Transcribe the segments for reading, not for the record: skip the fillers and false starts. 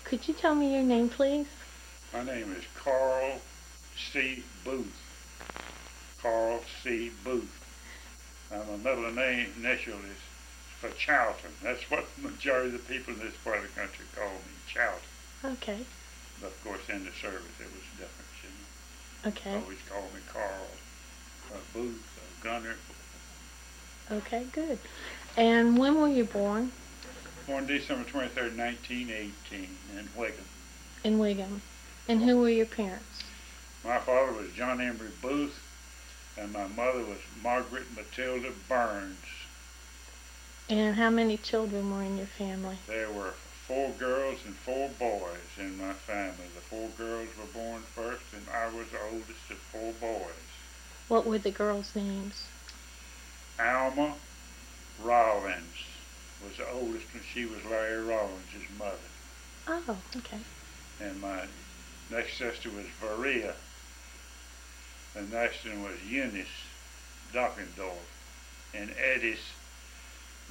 Could you tell me your name, please? My name is Carl C. Booth. Carl C. Booth. Now, my middle name initial is for Charlton. That's what the majority of the people in this part of the country call me, Charlton. Okay. But of course, in the service, there was a difference. Okay. Always called me Carl Booth, Gunner. Okay, good. And when were you born? Born December 23rd, 1918, in Wigan. In Wigan. And who were your parents? My father was John Emery Booth, and my mother was Margaret Matilda Burns. And how many children were in your family? There were 4 girls and 4 boys in my family. The 4 girls were born first, and I was the oldest of 4 boys. What were the girls' names? Alma Rollins was the oldest one. She was Larry Rollins' mother. Oh, okay. And my next sister was Varia. The next one was Eunice Dockendorf. And Edith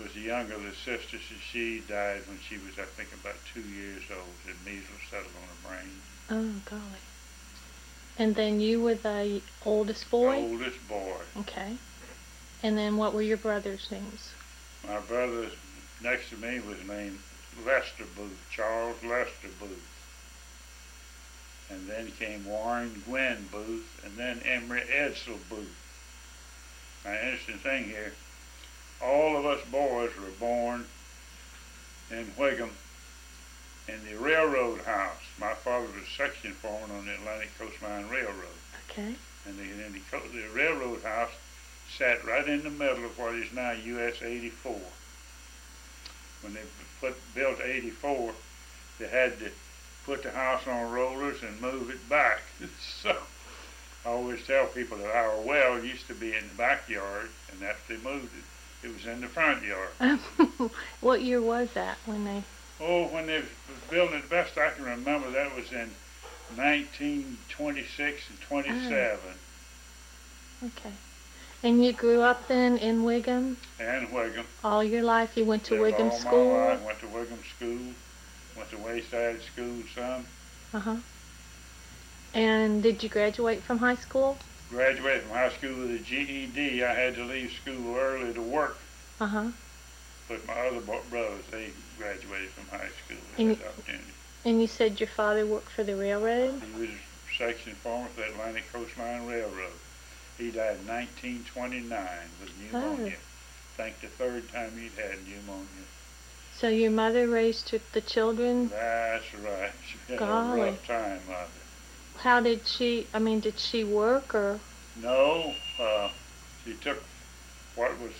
was the younger of the sisters, and she died when she was, I think, about 2 years old, and measles settled on her brain. Oh, golly. And then you were the oldest boy? Oldest boy. Okay. And then what were your brothers' names? My brother next to me was named Lester Booth, Charles Lester Booth. And then came Warren Gwynn Booth, and then Emery Edsel Booth. Now, interesting thing here, all of us boys were born in Whigham in the railroad house. My father was section foreman on the Atlantic Coast Line Railroad. Okay. And the railroad house sat right in the middle of what is now US 84. When they built 84, they had to put the house on rollers and move it back. So I always tell people that our well used to be in the backyard, and after they moved it, it was in the front yard. What year was that when they? Oh, when they was building it, the best I can remember, that was in 1926 and 27. Oh. Okay. And you grew up then in Wigan? And Wigan. All your life you went to Lived Wigan all School? my life. Went to Wigan School. Went to Wayside School some. Uh-huh. And did you graduate from high school? Graduated from high school with a GED. I had to leave school early to work. Uh-huh. But my other brothers, they graduated from high school. They And, had the opportunity. and you said your father worked for the railroad? He was section foreman for the Atlantic Coast Line Railroad. He died in 1929 with pneumonia. I think the 3rd time he'd had pneumonia. So your mother raised the children? That's right. She had Golly. a rough time, mother. How did did she work or? No, she took what was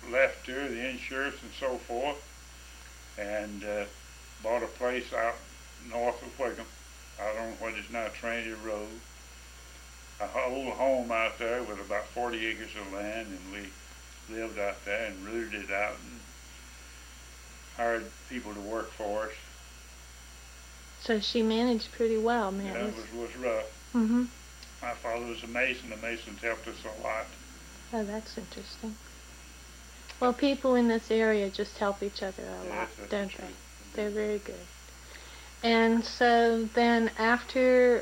left to her, the insurance and so forth, and bought a place out north of Wigan, out on what is now Trinity Road. A old home out there with about 40 acres of land, and we lived out there and rooted it out and hired people to work for us. So she managed pretty well, man. Yeah, it was rough. Mm-hmm. My father was a mason. The masons helped us a lot. Oh, that's interesting. Well, people in this area just help each other a lot, don't they? They're very good. And so then after,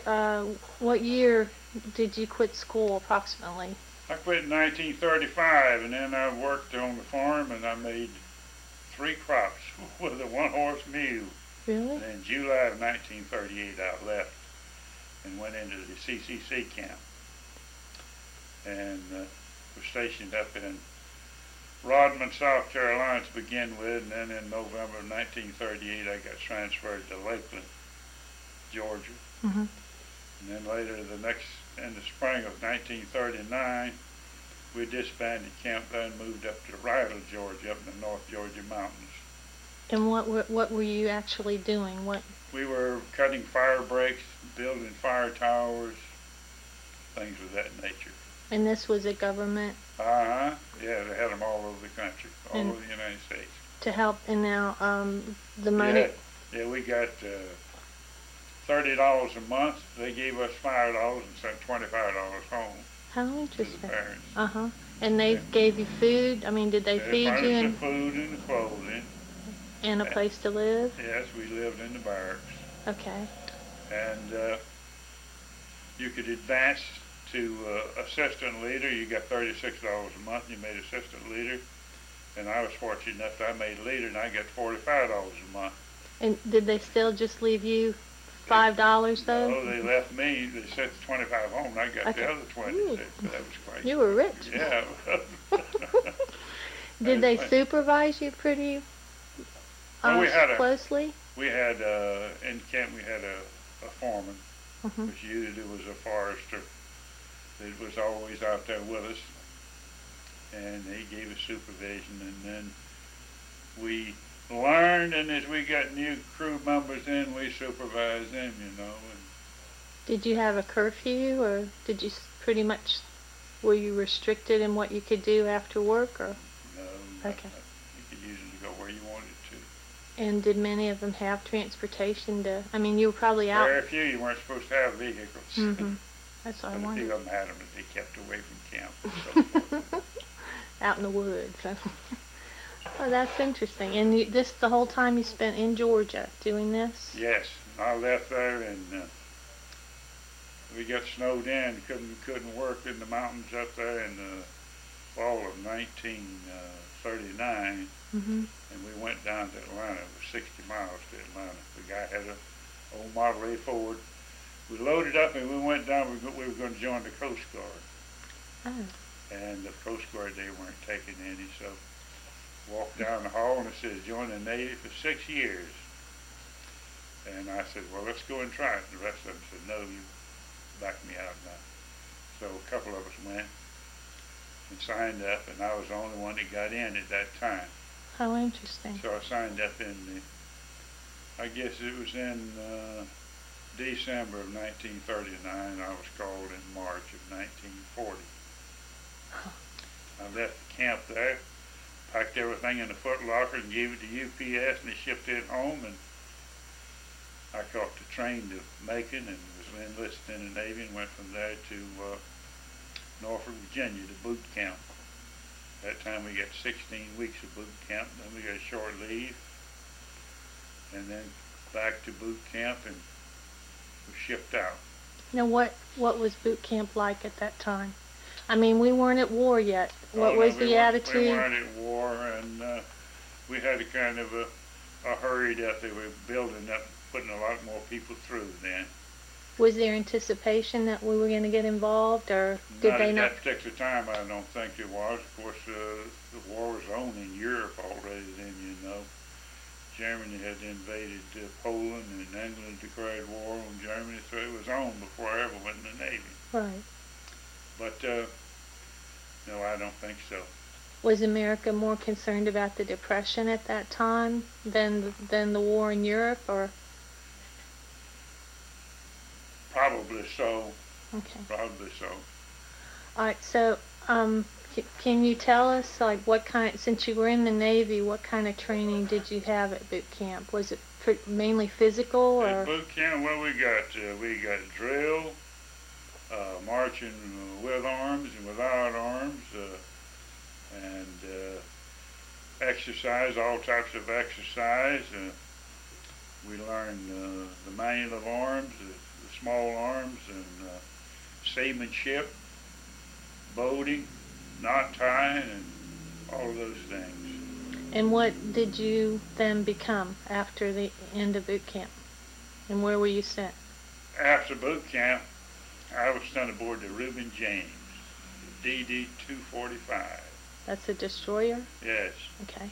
what year did you quit school approximately? I quit in 1935, and then I worked on the farm, and I made 3 crops with a 1-horse mule. Really? And in July of 1938, I left and went into the CCC camp, and was stationed up in Rodman, South Carolina to begin with, and then in November of 1938, I got transferred to Lakeland, Georgia. Mm-hmm. And then later, in the spring of 1939, we disbanded camp there and moved up to Rydell, Georgia, up in the North Georgia mountains. And what were you actually doing? What? We were cutting fire breaks, building fire towers, things of that nature. And this was a government? Uh-huh. Yeah, they had them all over the country, all over the United States. To help, and now the money? Yeah, we got $30 a month. They gave us $5 and sent $25 home. How interesting. To the parents. Uh-huh. And they gave you food? I mean, did they feed you? And food and clothing. And a place to live? Yes, we lived in the barracks. Okay. And you could advance to assistant leader. You got $36 a month. You made assistant leader. And I was fortunate enough that I made leader, and I got $45 a month. And did they still just leave you They, $5 though? no, they left me. They sent the 25 home, and I got Okay. the other 20. Ooh. So that was quite. You were rich. Yeah. Did they Fun. supervise you pretty Well, closely? we had in camp we had a foreman, Mm-hmm. which usually was a forester. That was always out there with us, and he gave us supervision, and then we learned, and as we got new crew members in, we supervised them, you know. And Did you have a curfew, or did you pretty much, were you restricted in what you could do after work, or? no, Okay. you could usually go where you wanted to. And did many of them have transportation to, I mean, you were probably out. Very few. You weren't supposed to have vehicles. Mm-hmm. That's what I But a few wondered. of them had them that they kept away from camp and so forth. Out in the woods. Oh, that's interesting. And this the whole time you spent in Georgia doing this? Yes, I left there, and we got snowed in. Couldn't work in the mountains up there in the fall of 1939, Mm-hmm. and we went down to Atlanta. It was 60 miles to Atlanta. The guy had an old Model A Ford. We loaded up and we went down. We were going to join the Coast Guard, Oh. and the Coast Guard, they weren't taking any, so walked down the hall and it says join the Navy for 6 years. And I said, well, let's go and try it. And the rest of them said, no, you back me out now. So a couple of us went and signed up, and I was the only one that got in at that time. How interesting. So I signed up in I guess it was in December of 1939. I was called in March of 1940. I left the camp there, packed everything in the foot locker and gave it to UPS, and they shipped it home, and I caught the train to Macon and was enlisted in the Navy, and went from there to Norfolk, Virginia, to boot camp. That time we got 16 weeks of boot camp, then we got a short leave, and then back to boot camp, and was shipped out. Now, what was boot camp like at that time? I mean, we weren't at war yet. What was the attitude? We weren't at war, and we had a kind of a hurried up. They were building up, putting a lot more people through then. Was there anticipation that we were going to get involved, or did they not? At that particular time, I don't think there was. Of course, the war was on in Europe already then, you know. Germany had invaded Poland, and England declared war on Germany, so it was on before I ever went in the Navy. Right. But, no, I don't think so. Was America more concerned about the Depression at that time than the war in Europe, or? Probably so. Okay. Probably so. All right. So, can you tell us, like, what kind? Since you were in the Navy, what kind of training did you have at boot camp? Was it mainly physical, or? At boot camp, well, we got drill, marching with arms and without arms, and exercise, all types of exercise. We learned the manual of arms, the small arms, and seamanship, boating, knot tying, and all of those things. And what did you then become after the end of boot camp? And where were you sent? After boot camp, I was sent aboard the Reuben James, DD-245. That's a destroyer? Yes. Okay.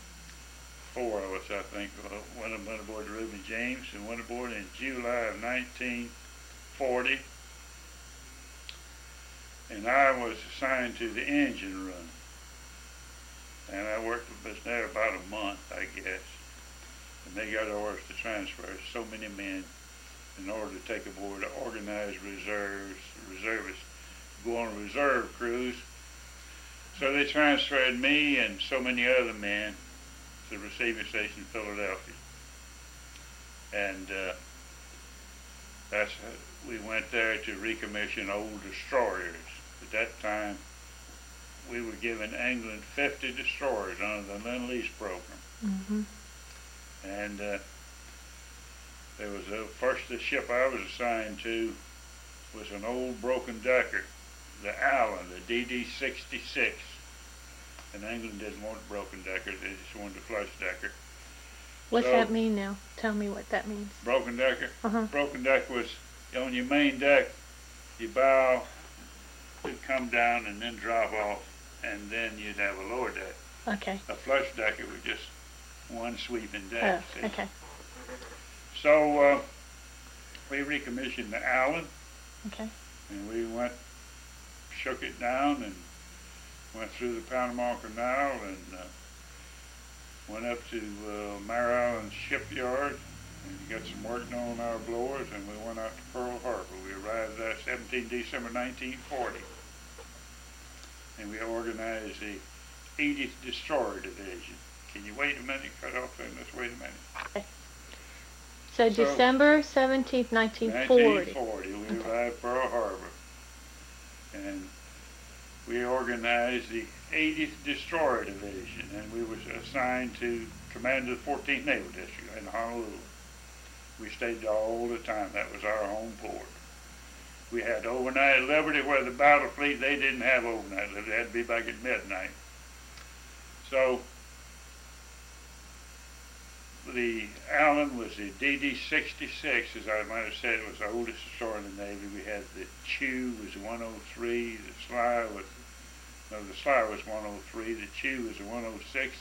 4 of us, I think, went aboard the Reuben James, and went aboard in July of 1940. And I was assigned to the engine room. And I worked with us there about a month, I guess. And they got orders to transfer so many men in order to take aboard organized reservists, go on reserve crews. So they transferred me and so many other men to the receiving station in Philadelphia. And we went there to recommission old destroyers. At that time, we were giving England 50 destroyers under the Lend-Lease program. Mm-hmm. And There was the ship I was assigned to was an old broken decker, the Allen, the DD-66. And England didn't want a broken decker, they just wanted a flush decker. What's that mean now? Tell me what that means. Broken decker? Uh-huh. Broken deck was on your main deck, you bow, it'd come down and then drop off, and then you'd have a lower deck. Okay. A flush decker was just one sweeping deck. Oh, okay. So we recommissioned the Allen. Okay. And we shook it down and went through the Panama Canal and went up to Mare Island Shipyard and got some work done on our blowers, and we went out to Pearl Harbor. We arrived there 17 December 1940, and we organized the 80th Destroyer Division. Can you wait a minute? Cut off there. Let's wait a minute. Okay. So December 17th, 1940. 1940, we arrived at Pearl Harbor, and we organized the 80th Destroyer Division, and we were assigned to command of the 14th Naval District in Honolulu. We stayed there all the time. That was our home port. We had overnight at Liberty, where the battle fleet, they didn't have overnight at Liberty. They had to be back at midnight. So the Allen was the DD-66, as I might have said. It was the oldest destroyer in the Navy. We had the Chew was 103, the Sly was 103, the Chew was 106,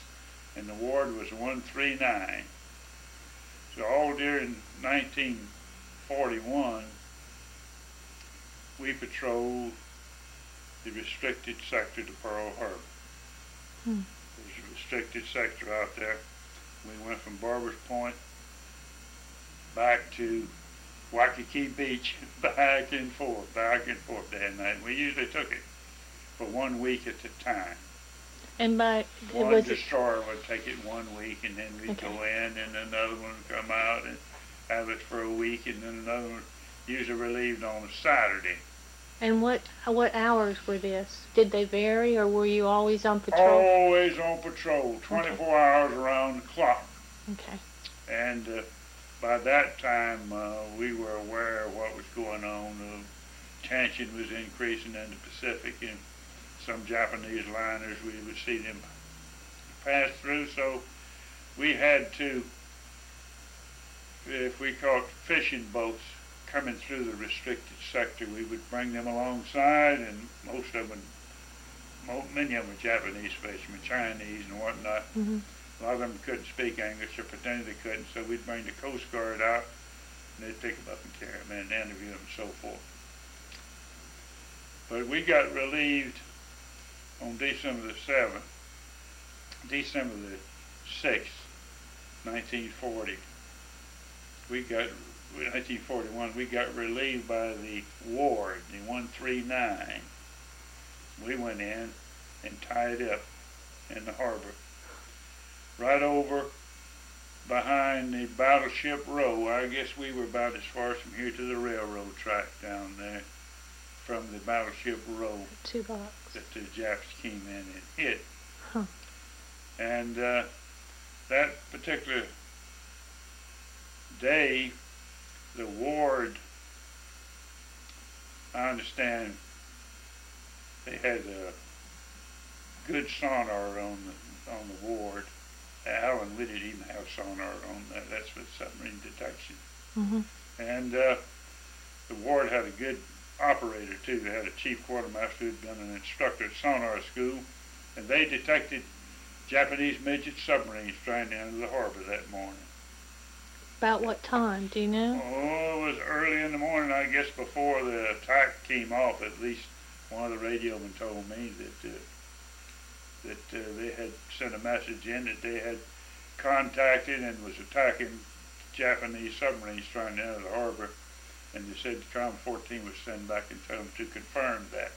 and the Ward was 139. So all during 1941, we patrolled the restricted sector to Pearl Harbor. There's a restricted sector out there. We went from Barber's Point back to Waikiki Beach, back and forth day and night. We usually took it for 1 week at a time. And one destroyer would take it 1 week, and then we'd go in, and another one would come out and have it for a week, and then another one, usually relieved on a Saturday. And what hours were this? Did they vary, or were you always on patrol? Always on patrol, 24 hours around the clock. Okay. And by that time, we were aware of what was going on. Tension was increasing in the Pacific, and some Japanese liners, we would see them pass through. So we had to, if we caught fishing boats coming through the restricted sector, we would bring them alongside, and most of them, many of them were Japanese fishermen, Chinese and whatnot. Mm-hmm. A lot of them couldn't speak English or pretended they couldn't, so we'd bring the Coast Guard out, and they'd pick them up and carry them in and interview them and so forth. But we got relieved on December the 6th, 1940. 1941, we got relieved by the Ward, the 139. We went in and tied up in the harbor. Right over behind the Battleship Row. I guess we were about as far as from here to the railroad track down there, from the Battleship Row. 2 blocks. That the Japs came in and hit. Huh. And that particular day, the Ward, I understand they had a good sonar on the Ward. Allen, we didn't even have sonar on that. That's for submarine detection. Mm-hmm. And the Ward had a good operator too. They had a chief quartermaster who'd been an instructor at sonar school, and they detected Japanese midget submarines trying to enter the harbor that morning. About what time, do you know? Oh, it was early in the morning, I guess, before the attack came off. At least one of the radiomen told me that they had sent a message in that they had contacted and was attacking Japanese submarines trying to enter the harbor, and they said the Common 14 would send back and tell them to confirm that.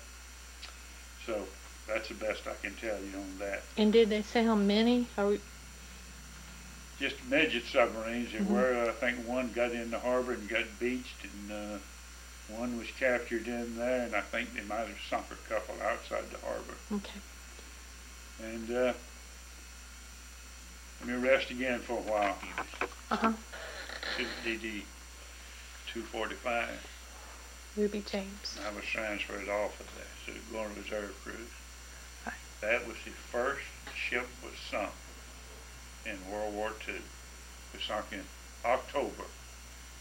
So that's the best I can tell you on that. And did they say how many? Just midget submarines. There were, I think one got in the harbor and got beached, and one was captured in there, and I think they might have sunk a couple outside the harbor. Okay. And let me rest again for a while. Uh-huh. DD 245. Ruby James. I was transferred off of that, so going to reserve cruise. Right. That was the first ship was sunk in World War II. It was sunk in October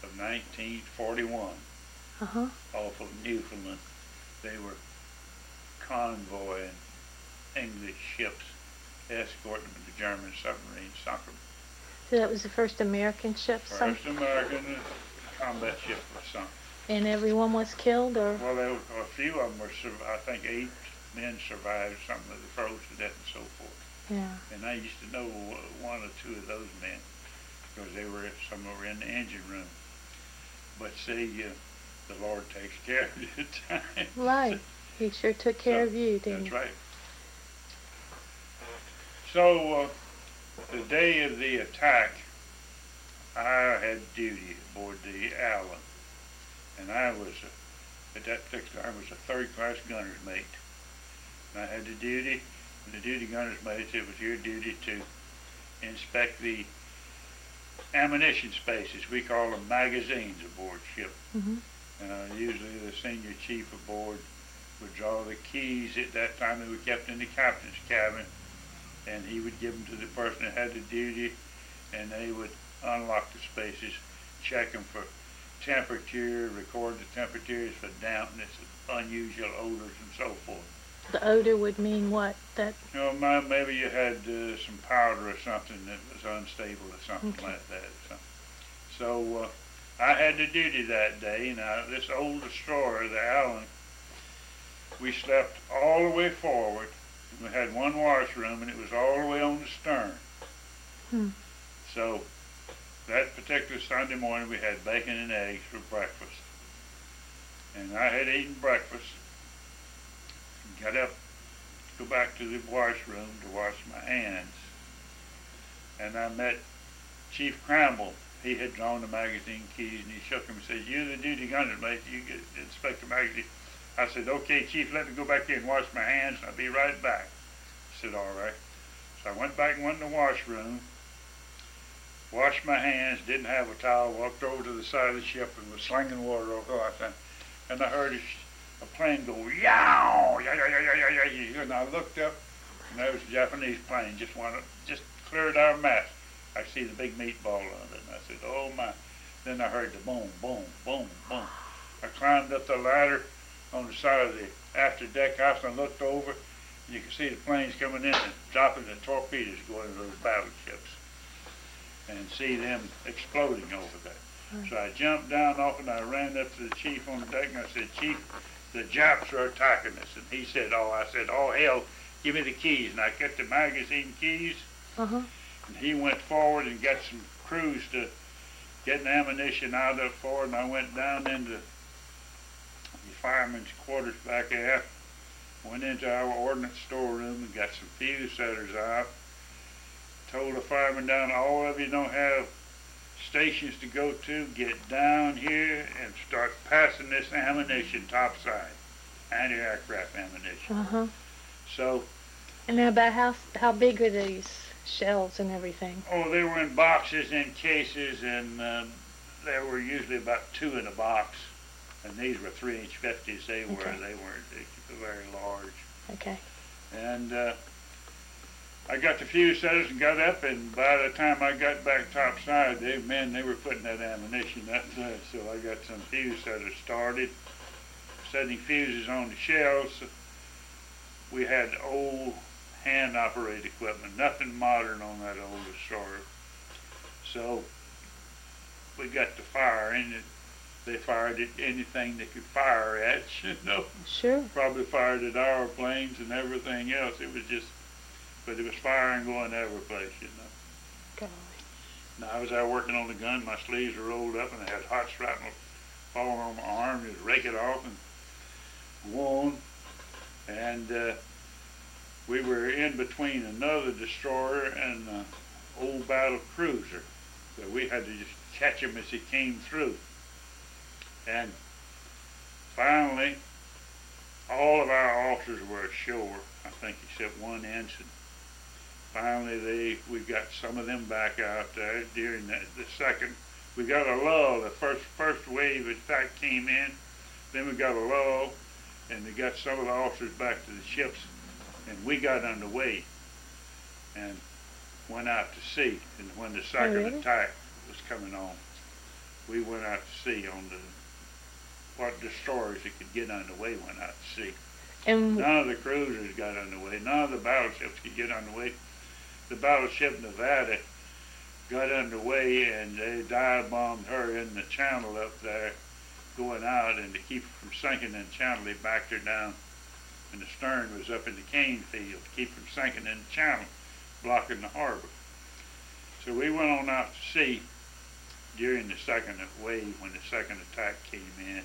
of 1941 off of Newfoundland. They were convoying English ships, escorting them to German submarines, sunk them. So that was the first American ship sunk? First American combat ship was sunk. And everyone was killed, or? Well, there were a few of them were, I think 8 men survived, something that froze to death and so forth. Yeah. And I used to know 1 or 2 of those men because some were in the engine room. But see, the Lord takes care of you at times. Right. He sure took care of you, didn't he? That's right. So, the day of the attack, I had duty aboard the Allen. And I was, at that particular time, was a 3rd class gunner's mate. And I had the duty, and the duty gunner's mate, it was your duty to inspect the ammunition spaces. We call them magazines aboard ship. Usually the senior chief aboard would draw the keys. At that time they were kept in the captain's cabin, and he would give them to the person that had the duty, and they would unlock the spaces, check them for temperature, record the temperatures for dampness, unusual odors, and so forth. The odor would mean what? That. Maybe you had some powder or something that was unstable or something like that. So I had the duty that day. Now, this old destroyer, the Allen, we slept all the way forward. We had 1 washroom, and it was all the way on the stern. So that particular Sunday morning, we had bacon and eggs for breakfast. And I had eaten breakfast, got up to go back to the washroom to wash my hands. And I met Chief Cramble. He had drawn the magazine keys, and he shook them and said, "You're the duty gunner, mate. You get inspect the magazine." I said, "Okay, Chief, let me go back there and wash my hands, and I'll be right back." He said, "All right." So I went back and went in the washroom, washed my hands, didn't have a towel, walked over to the side of the ship and was slinging water over the and I heard a plane go, yow, and I looked up, and there was a Japanese plane, just cleared our mast. I see the big meatball of it, and I said, "Oh my." Then I heard the boom, boom, boom, boom. I climbed up the ladder on the side of the after deck house and looked over, and you could see the planes coming in and dropping the torpedoes going to those battleships, and see them exploding over there. So I jumped down off and I ran up to the chief on the deck and I said, "Chief, the Japs are attacking us." And he said, I said, "Oh hell, give me the keys." And I got the magazine keys. And he went forward and got some crews to get an ammunition out of forward, and I went down into the fireman's quarters back aft, went into our ordnance storeroom and got some fuse setters out. Told the fireman down, "All of you don't have stations to go to, get down here and start passing this ammunition topside, anti-aircraft ammunition." So. And about how big are these shells and everything? Oh, they were in boxes and cases, and there were usually about 2 in a box, and these were 3-inch 50s. They weren't very large. Okay. And I got the fuse setters and got up, and by the time I got back topside, they were putting that ammunition up there. So I got some fuse setters started, setting fuses on the shells. We had old hand-operated equipment, nothing modern on that old destroyer. So we got the fire in it. They fired at anything they could fire at, Sure. Probably fired at our planes and everything else. It was just, but it was firing going every place, Golly. Now, I was out working on the gun. My sleeves were rolled up, and I had hot shrapnel falling on my arm. Just rake it off and go on. And we were in between another destroyer and an old battle cruiser. So we had to just catch him as he came through. And finally, all of our officers were ashore, I think except one ensign. Finally, we got some of them back out there during the second we got a lull. The first wave of attack came in. Then we got a lull, and they got some of the officers back to the ships, and we got underway and went out to sea. And when the second attack was coming on, we went out to sea on what destroyers that could get underway went out to sea. And none of the cruisers got underway. None of the battleships could get underway. The battleship Nevada got underway, and they dive bombed her in the channel up there, going out, and to keep her from sinking in the channel, they backed her down, and the stern was up in the cane field to keep her from sinking in the channel, blocking the harbor. So we went on out to sea during the second wave when the second attack came in,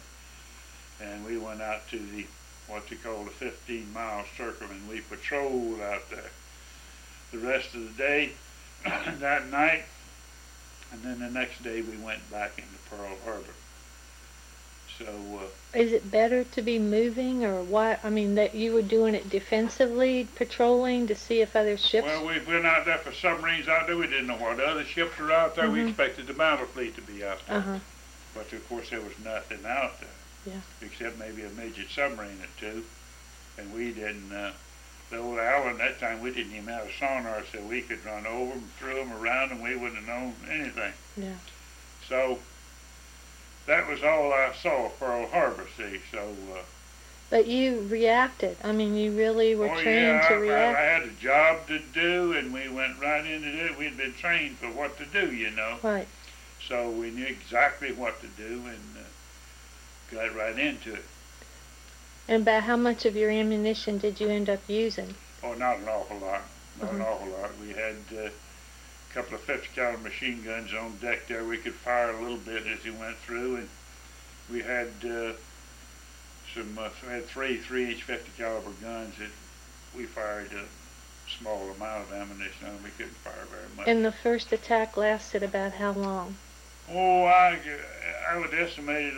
and we went out to the what they call the 15-mile circle, and we patrolled out there the rest of the day that night, and then the next day we went back into Pearl Harbor. So is it better to be moving, or what? I mean, that you were doing it defensively, patrolling to see if other ships... Well, we went out there for submarines out there. We didn't know what other ships were out there. We expected the battle fleet to be out there. But of course there was nothing out there. Except maybe a midget submarine or two. And we didn't, the old Allen, that time we didn't even have a sonar, so we could run over them, through them, around them. We wouldn't have known anything. So that was all I saw of Pearl Harbor, see, so... But you reacted. I mean, you really were trained to react. I had a job to do, and we went right into it. We'd been trained for what to do, you know. Right. So we knew exactly what to do, and got right into it. And about how much of your ammunition did you end up using? Oh, not an awful lot. Not an awful lot. We had a couple of 50 caliber machine guns on deck there. We could fire a little bit as we went through, and we had we had three 3-inch 50 caliber guns that we fired a small amount of ammunition on. We couldn't fire very much. And the first attack lasted about how long? Oh, I would estimate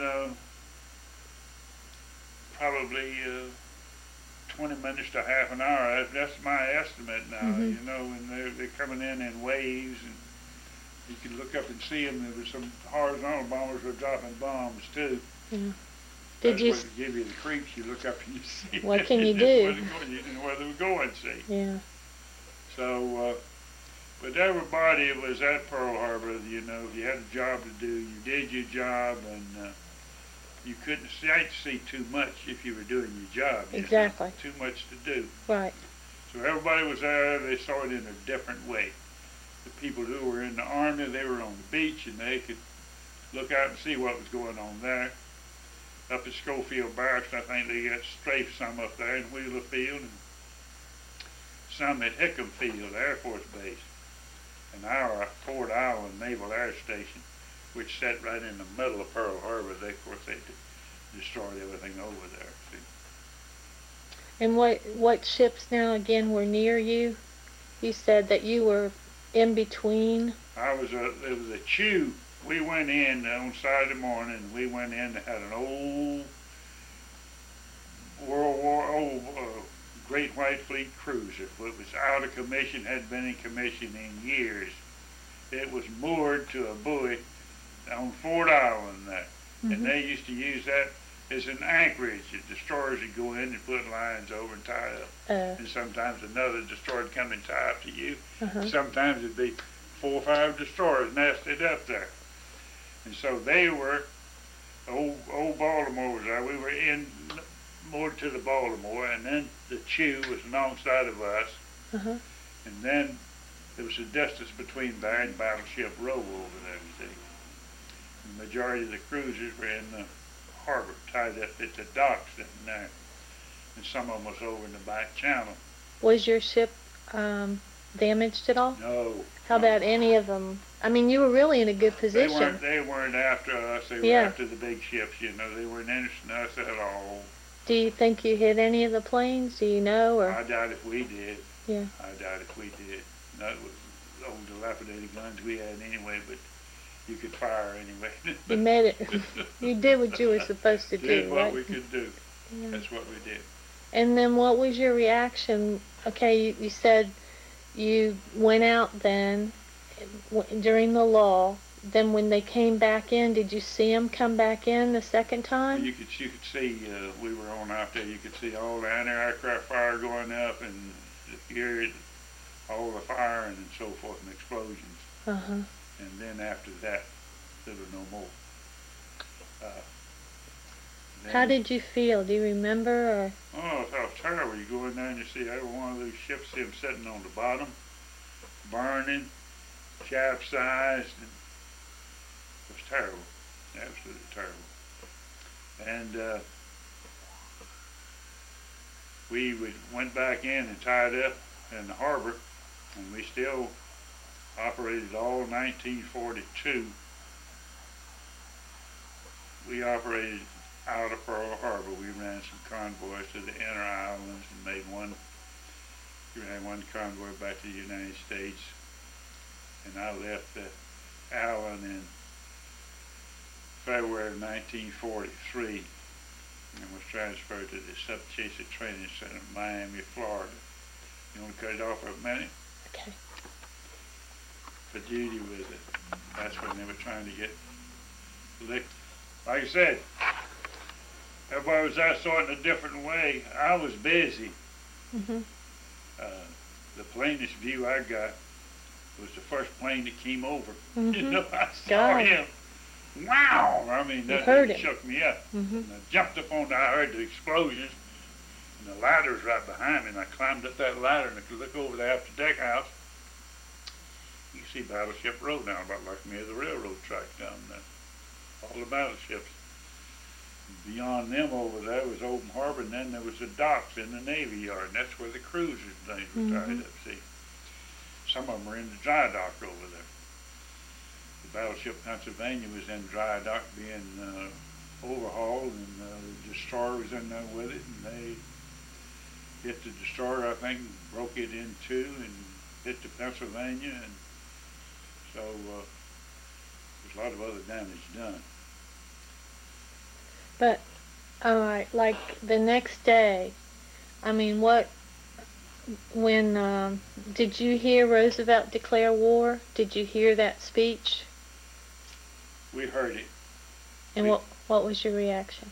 probably 20 minutes to half an hour. That's my estimate now, you know, and they're coming in waves, and you can look up and see them. There were some horizontal bombers were dropping bombs, too. Did you give you the creeps? You look up and you see. What can you do? You didn't know where they were going, see. So, but everybody was at Pearl Harbor, you know, if you had a job to do, you did your job, and you couldn't see too much if you were doing your job. Exactly. Too much to do. Right. So everybody was there. They saw it in a different way. The people who were in the Army, they were on the beach, and they could look out and see what was going on there. Up at Schofield Barracks, I think they got strafed some up there in Wheeler Field, and some at Hickam Field, Air Force Base, and our Fort Island Naval Air Station, which sat right in the middle of Pearl Harbor. They, of course, they destroyed everything over there. See. And what ships now again were near you? You said that you were in between. It was a chew. We went in on Saturday morning. We went in and had an old Great White Fleet cruiser. It was out of commission, hadn't been in commission in years. It was moored to a buoy on Fort Island there. And they used to use that as an anchorage. The destroyers would go in and put lines over and tie up. And sometimes another destroyer would come and tie up to you. Sometimes it'd be 4 or 5 destroyers nested up there. And so they were, old Baltimore was there. We were moored to the Baltimore, and then the Chew was alongside of us. And then there was a distance between there and Battleship Row over there, see. The majority of the cruisers were in the harbor, tied up at the docks in there. And some of them was over in the back channel. Was your ship damaged at all? No. How about any of them? I mean, you were really in a good position. They weren't after us. They were after the big ships, you know. They weren't interested in us at all. Do you think you hit any of the planes? Do you know? Or I doubt if we did. Yeah. I doubt if we did. That was old dilapidated guns we had anyway, but you could fire anyway. You made it. You did what you were supposed to do, Did what right? we could do. That's what we did. And then what was your reaction? Okay, you said you went out then during the lull. then when they came back in, did you see them come back in the second time? You could see, we were on out there, you could see all the anti-aircraft fire going up and hear all the firing and so forth and explosions. Uh-huh. And then after that, there was no more. How did you feel? Do you remember? Or? Oh, it felt terrible. You go in there and you see every one of those ships, see them sitting on the bottom, burning, capsized, and it was terrible, absolutely terrible. And went back in and tied up in the harbor, and we still operated all 1942. We operated out of Pearl Harbor. We ran some convoys to the inner islands and we had one convoy back to the United States. And I left Allen in February of 1943 and was transferred to the Subchaser Training Center in Miami, Florida. You want to cut it off for a minute? Okay. For duty with it. That's when they were trying to get licked. Like I said, everybody was out sorting a different way. I was busy. Mm-hmm. The plainest view I got was the first plane that came over. Mm-hmm. You know, I saw him. Wow! I mean, that shook me up. Mm-hmm. And I jumped up on there. I heard the explosions, and the ladder's right behind me. And I climbed up that ladder and I could look over the after deck house. You can see Battleship Road now, about like near the railroad tracks down there. All the battleships. Beyond them over there was open harbor, and then there was the docks in the Navy Yard, and that's where the cruisers and things were tied up, see. Some of them were in the dry dock over there. The battleship Pennsylvania was in dry dock being overhauled, and the destroyer was in there with it, and they hit the destroyer, I think, broke it in two, and hit the Pennsylvania, and so there's a lot of other damage done. But, all right, like the next day, I mean, did you hear Roosevelt declare war? Did you hear that speech? We heard it. And what was your reaction?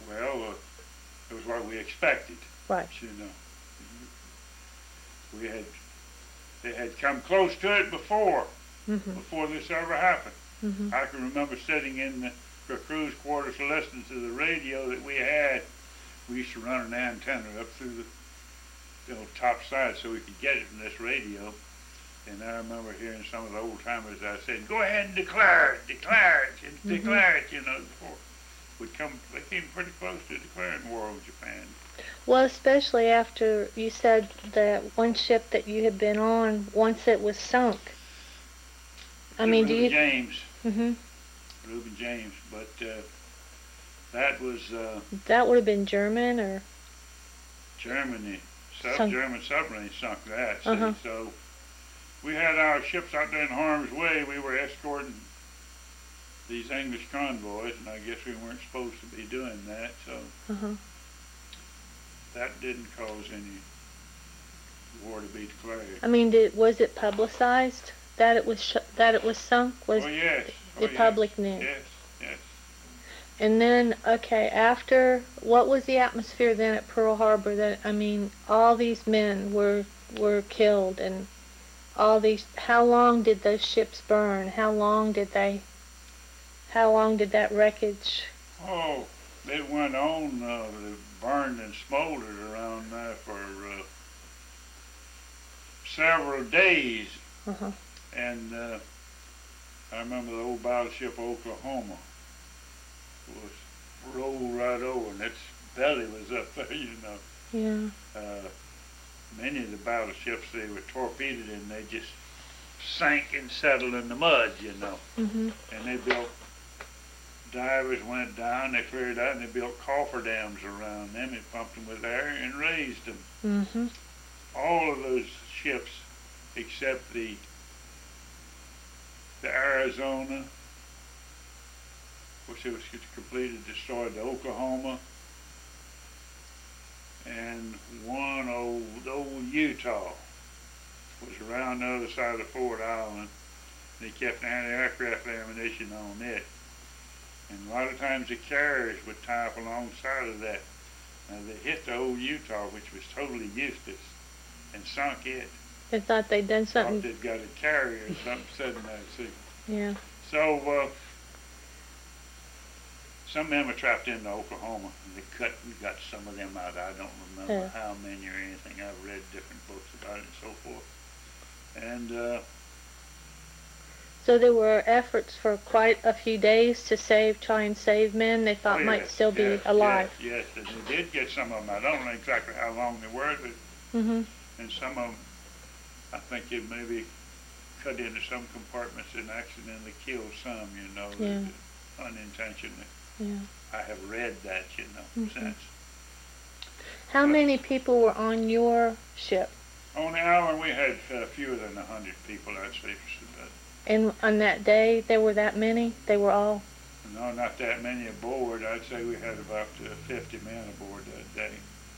Well, it was what we expected. Right. You know, they had come close to it before this ever happened. Mm-hmm. I can remember sitting in the crew's quarters listening to the radio that we had. We used to run an antenna up through the top side so we could get it from this radio. And I remember hearing some of the old timers I said, "Go ahead and declare it, declare it," you know, before they came pretty close to declaring war on Japan. Well, especially after you said that one ship that you had been on, once it was sunk. I mean, do you... James. Mm-hmm. Reuben James, but that was... that would have been German, or... Germany. German submarine sunk that, see, uh-huh. So we had our ships out there in harm's way. We were escorting these English convoys, and I guess we weren't supposed to be doing that, so that didn't cause any war to be declared. I mean, was it publicized that it was sunk? Was yes. The public knew? Yes. And then, okay, after, what was the atmosphere then at Pearl Harbor? That, I mean, all these men were killed, and how long did those ships burn? How long did that wreckage? Oh, it went on, it burned and smoldered around there for several days. And I remember the old battleship Oklahoma was rolled right over, and its belly was up there, you know. Yeah. Many of the battleships, they were torpedoed and they just sank and settled in the mud, you know. And they built, divers went down, they cleared out, and they built cofferdams around them and pumped them with air and raised them. All of those ships, except the Arizona, which it was completed, destroyed the Oklahoma, and one old Utah was around the other side of Fort Island, They kept anti-aircraft ammunition on it. And a lot of times the carriers would tie up alongside of that. Now they hit the old Utah, which was totally useless, and sunk it. They thought they'd done Thought something. they'd got a carrier or something sitting there, see. Yeah. So some of them were trapped into Oklahoma, and they got some of them out. I don't remember how many or anything. I've read different books about it and so forth. And so there were efforts for quite a few days to try and save men they thought might still be alive. Yes, and they did get some of them. I don't know exactly how long they were, but and some of them, I think it maybe cut into some compartments and accidentally killed some, unintentionally. Yeah. I have read that, since. How many people were on your ship? On the island, we had fewer than 100 people, I'd say. And on that day, there were that many? They were all? No, not that many aboard. I'd say we had about 50 men aboard that day.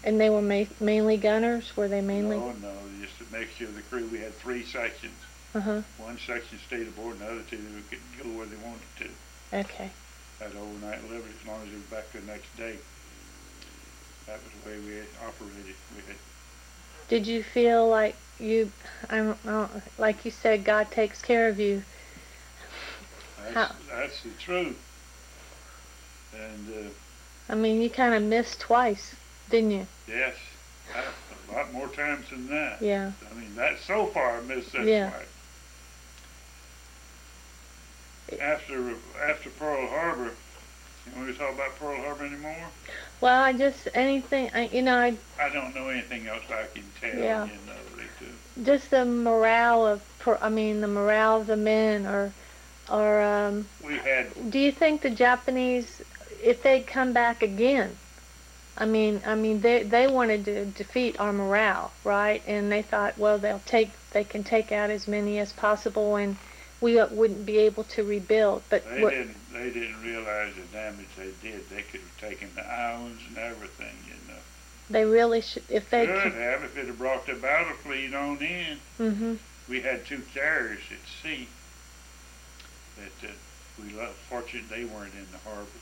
And they were mainly gunners? Were they mainly? No, just a mixture of the crew. We had 3 sections. One section stayed aboard, and the other 2 could go where they wanted to. Okay. Had overnight liberty as long as they were back the next day. That was the way we operated. Did you feel like like you said, God takes care of you? That's the truth. And I mean, you kind of missed twice, didn't you? Yes, a lot more times than that. Yeah. I mean, that so far I missed that twice. After Pearl Harbor, you want to talk about Pearl Harbor anymore? Well, I don't know anything else I can tell. Yeah. Just the morale of the men, we had. Do you think the Japanese, if they'd come back again, they wanted to defeat our morale, right? And they thought, well, they can take out as many as possible, and we wouldn't be able to rebuild. But they didn't realize the damage they did. They could have taken the islands and everything, They really should. If they'd have brought the battle fleet on in. We had 2 carriers at sea that fortunate they weren't in the harbor.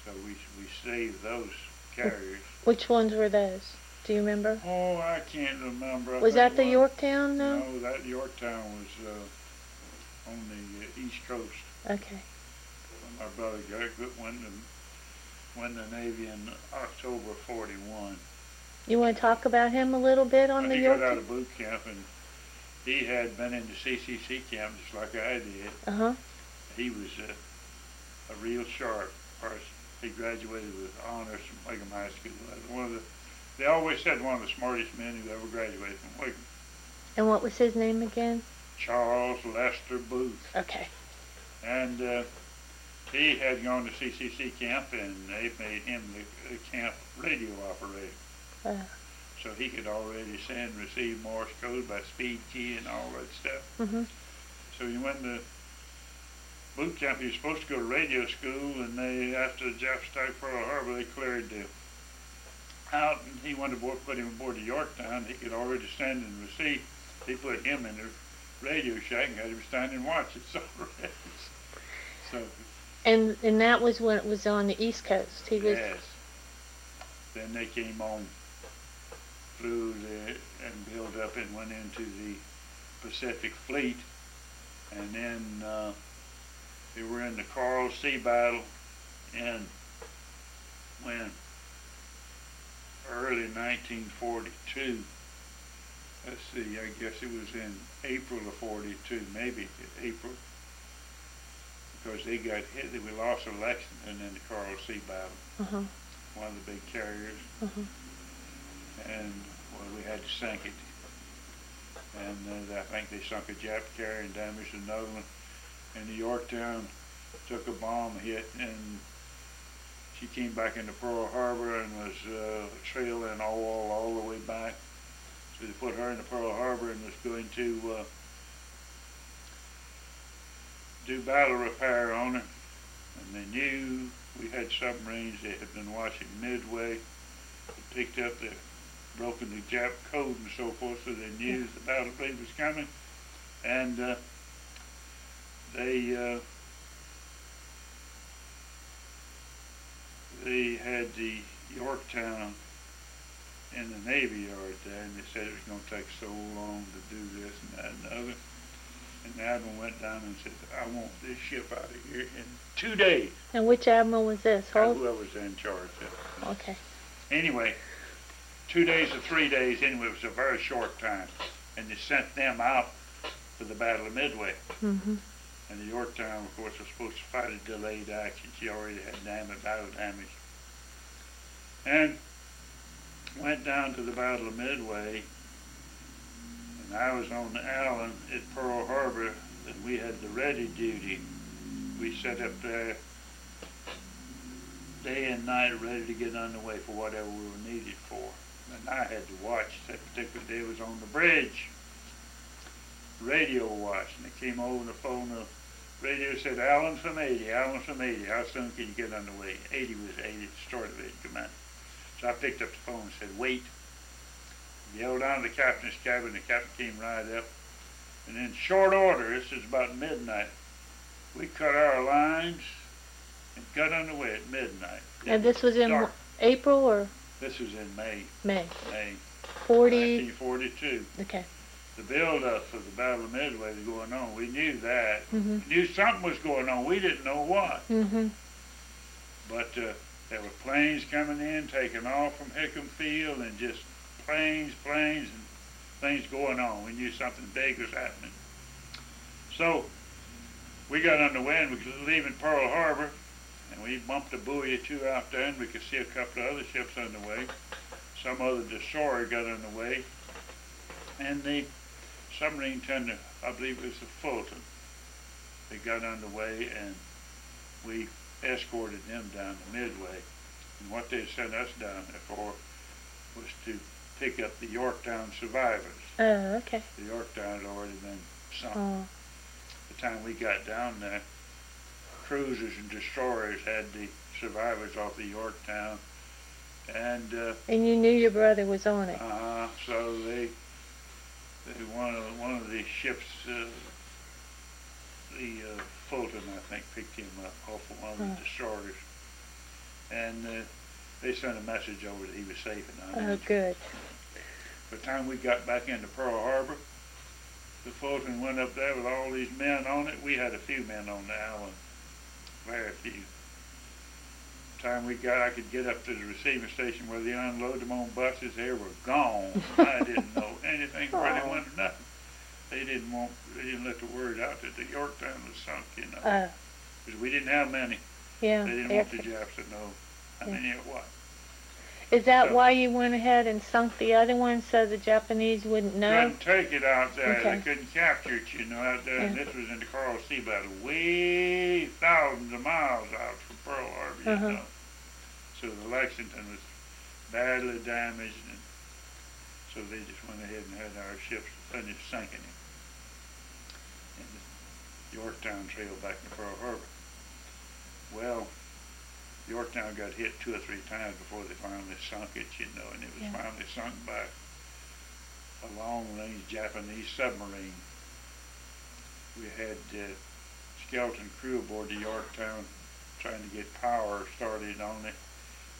So we saved those carriers. Which ones were those? Do you remember? Oh, I can't remember. Was that the Yorktown, though? No, that Yorktown was on the East Coast. Okay. My brother went the Navy in October '41. You want to talk about him a little bit on the Yorktown? He got out of boot camp, and he had been in the CCC camp just like I did. He was a real sharp person. He graduated with honors from Wickham High School. They always said one of the smartest men who ever graduated from Wickham. And what was his name again? Charles Lester Booth. Okay. And he had gone to CCC camp, and they made him the camp radio operator. So he could already send and receive Morse code by speed key and all that stuff. So he went to boot camp. He was supposed to go to radio school, and after the Japs attacked Pearl Harbor, they cleared out, and he wanted to put him aboard the Yorktown. He could already stand and receive. They put him in the radio shack and had him stand and watch it. So. And that was when it was on the East Coast. Yes. Then they came on through and built up and went into the Pacific Fleet, and then they were in the Coral Sea Battle, and when early 1942. Let's see, I guess it was in April of '42, maybe April, because they got hit. We lost Lexington in the Coral Sea Battle, one of the big carriers, and we had to sink it. And I think they sunk a Jap carrier and damaged another one. And the Yorktown took a bomb hit, and she came back into Pearl Harbor and was trailing all the way back. So they put her into Pearl Harbor and was going to do battle repair on her. And they knew we had submarines. They had been watching Midway. They picked up broken the Jap code and so forth, so they knew the battle fleet was coming. And they had the Yorktown in the Navy Yard there, and they said it was going to take so long to do this and that and the other. And the admiral went down and said, I want this ship out of here in 2 days. And which admiral was this? Holt? Whoever's in charge. Okay. Anyway, 2 days or 3 days, anyway, it was a very short time. And they sent them out for the Battle of Midway. Mm-hmm. And the Yorktown, of course, was supposed to fight a delayed action. She already had battle damage. And went down to the Battle of Midway. And I was on the Allen at Pearl Harbor, and we had the ready duty. We sat up there day and night ready to get underway for whatever we were needed for. And I had to watch. That particular day was on the bridge. Radio watch, and it came over the phone. The radio said, Allen from 80, Allen from 80. How soon can you get underway? 80 was 80, destroyed it in command. So I picked up the phone and said, wait. Yelled down to the captain's cabin. The captain came right up. And in short order, this is about midnight, we cut our lines and got underway at midnight. And this was in dark. April or? This was in May. May. 1942. Okay. The build-up for the Battle of Midway was going on. We knew that. Mm-hmm. We knew something was going on. We didn't know what. Mm-hmm. But there were planes coming in, taking off from Hickam Field, and just planes, and things going on. We knew something big was happening. So we got underway, and we were leaving Pearl Harbor, and we bumped a buoy or two out there, and we could see a couple of other ships underway. Some other destroyer got underway, and the submarine tender, I believe it was the Fulton, they got underway, and we escorted them down to Midway. And what they sent us down there for was to pick up the Yorktown survivors. Oh, okay. The Yorktown had already been sunk. Oh. The time we got down there, cruisers and destroyers had the survivors off the Yorktown, and you knew your brother was on it. so they one of the ships, the Fulton, I think, picked him up off of one of the destroyers, and they sent a message over that he was safe and Oh, good. By the time we got back into Pearl Harbor, the Fulton went up there with all these men on it. We had a few men on the Allen, very few. Time we got, I could get up to the receiving station where they unload them on buses. They were gone. I didn't know anything where they went or nothing. They didn't let the word out that the Yorktown was sunk, you know. Because we didn't have many. Yeah. They didn't want the Japs to know how many it was. Is that why you went ahead and sunk the other one so the Japanese wouldn't know? Couldn't take it out there. Okay. They couldn't capture it, you know, out there. And this was in the Coral Sea Battle, way thousands of miles out from Pearl Harbor, you know. So the Lexington was badly damaged, and so they just went ahead and had our ships finish sinking it. And the Yorktown trailed back to Pearl Harbor. Well, Yorktown got hit 2 or 3 times before they finally sunk it, you know, and it was finally sunk by a long-range Japanese submarine. We had skeleton crew aboard the Yorktown trying to get power started on it.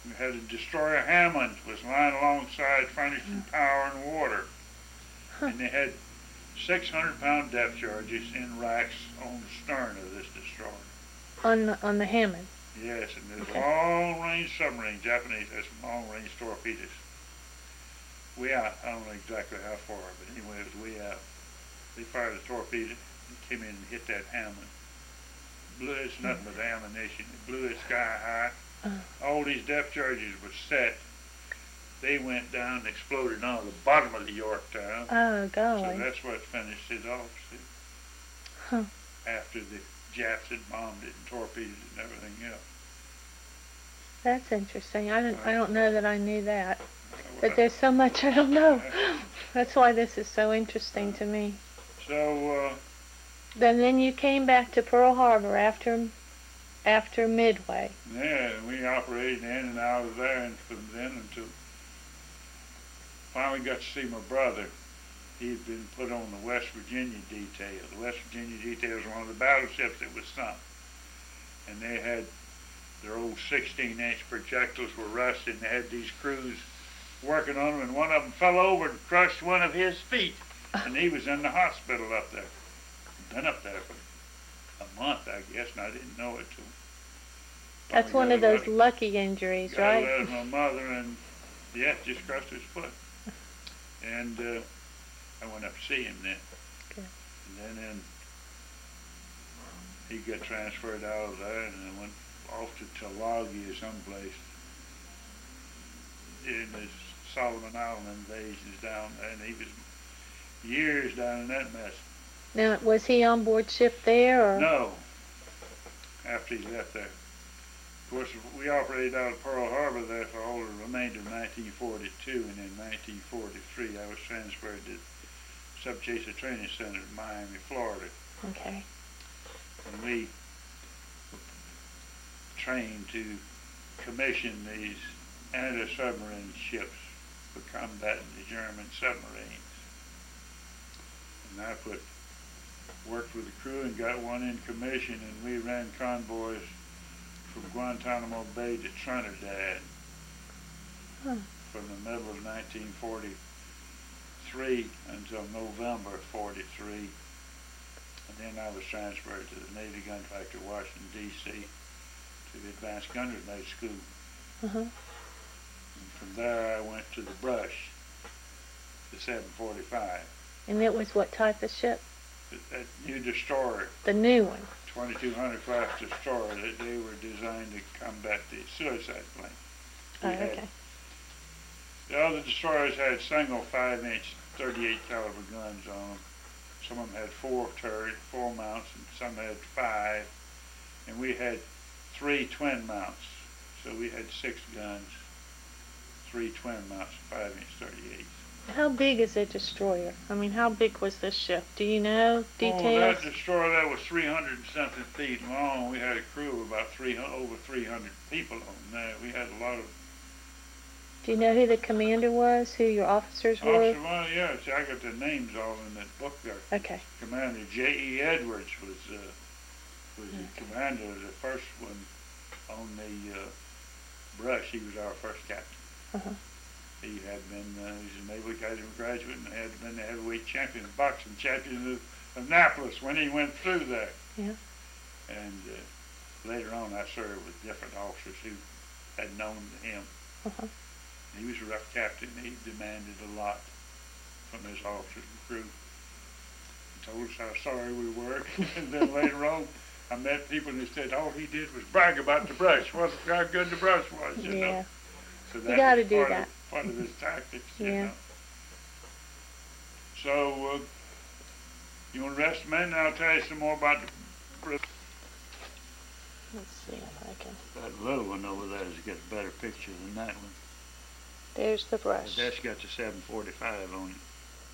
We had a destroyer Hammond was lying alongside furnishing power and water. And they had 600-pound depth charges in racks on the stern of this destroyer. On the Hammond? Yes, and there's long-range submarine. Japanese has some long-range torpedoes. Way out. I don't know exactly how far, but anyway, it was way out. They fired a torpedo and came in and hit that Hammond. Blew it, nothing but ammunition. It blew it sky high. All these depth charges were set. They went down and exploded on the bottom of the Yorktown. Oh, golly. So that's what finished it off. See? After the Japs had bombed it and torpedoed it and everything else. That's interesting. I don't know that I knew that. But there's so much I don't know. That's why this is so interesting to me. So, then you came back to Pearl Harbor after Midway. Yeah, we operated in and out of there, and from then until finally got to see my brother. he had been put on the West Virginia detail. The West Virginia detail was one of the battleships that was sunk. And they had their old 16-inch projectiles were rusted, and they had these crews working on them, and one of them fell over and crushed one of his feet. And he was in the hospital up there. Been up there for a month, I guess, and I didn't know it till. That's one of those lucky injuries, right? That was my mother, and yeah, just crushed his foot. And I went up to see him then. Okay. And then he got transferred out of there, and then went off to Tulagi or someplace. In the Solomon Island invasions down there, and he was years down in that mess. Now, was he on board ship there, or? No. After he left there. Of course, we operated out of Pearl Harbor there for all the remainder of 1942, and in 1943 I was transferred to Subchaser Training Center in Miami, Florida. Okay. And we trained to commission these anti-submarine ships for combating the German submarines. And I worked with the crew and got one in commission, and we ran convoys from Guantanamo Bay to Trinidad from the middle of 1943 until November 43. And then I was transferred to the Navy Gun Factory, Washington, D.C., to the Advanced Gunnery Night School. And from there I went to the Brush, the 745. And it was what type of ship? That new destroyer. The new one. 2200 class destroyer that they were designed to combat the suicide plane. Oh, okay. The other destroyers had single 5-inch 38 caliber guns on them. Some of them had 4 mounts, and some had 5. And we had 3 twin mounts. So we had 6 guns, 3 twin mounts, 5-inch 38s. How big is a destroyer? I mean, how big was this ship? Do you know details? Oh, that destroyer that was 300 and something feet long. We had a crew of about over 300 people on there. We had a lot of. Do you know who the commander was? Who your officers were? Officer, well, yeah. See, I got the names all in that book there. Okay. Commander J.E. Edwards was the commander of the first one on the Brush. He was our first captain. He had been, he's a Naval Academy graduate, and had been the heavyweight champion, boxing champion of Annapolis when he went through there. Yeah. And later on I served with different officers who had known him. He was a rough captain. He demanded a lot from his officers and crew. He told us how sorry we were. And then later on I met people who said all he did was brag about the Brush, how good the Brush was, you know. So you got to do that. Part of his tactics, you know. So, you want to rest a minute, and I'll tell you some more about the. Let's see if I can. That little one over there has got a better picture than that one. There's the Brush. That's got the 745 on it.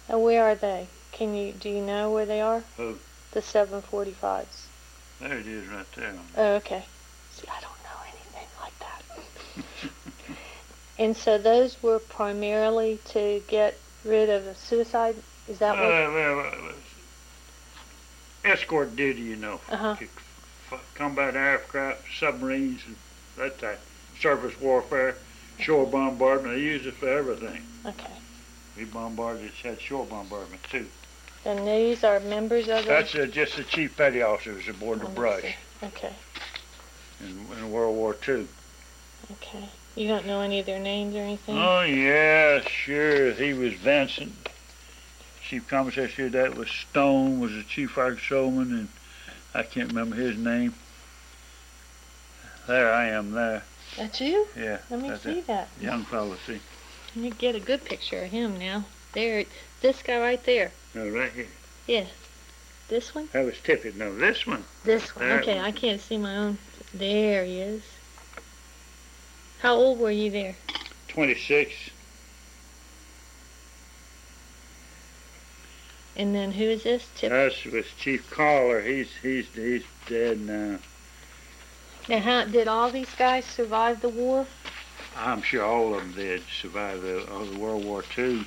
And where are they? Do you know where they are? Who? The 745s. There it is right there. Oh, okay. See, I don't know anything like that. And so those were primarily to get rid of the suicide? Is that what? Escort duty, you know. Combat aircraft, submarines, and that type. Surface warfare, shore bombardment. They used it for everything. Okay. We had shore bombardment too. And these are members of the... That's just the chief petty officers aboard the Brush. Okay. In World War II. Okay. You don't know any of their names or anything? Oh, yeah, sure. He was Vincent. Chief Commissary, that was Stone, was the chief patrolman, and I can't remember his name. There I am there. That's you? Yeah. Let me see that. Young fella, see. Let me get a good picture of him now. There, this guy right there. No, right here. Yeah. This one? That was Tippett. No, this one. This one. Okay, I can't see my own. There he is. How old were you there? 26. And then who is this? That was Chief Collar. He's dead now. Now, did all these guys survive the war? I'm sure all of them did survive the World War II.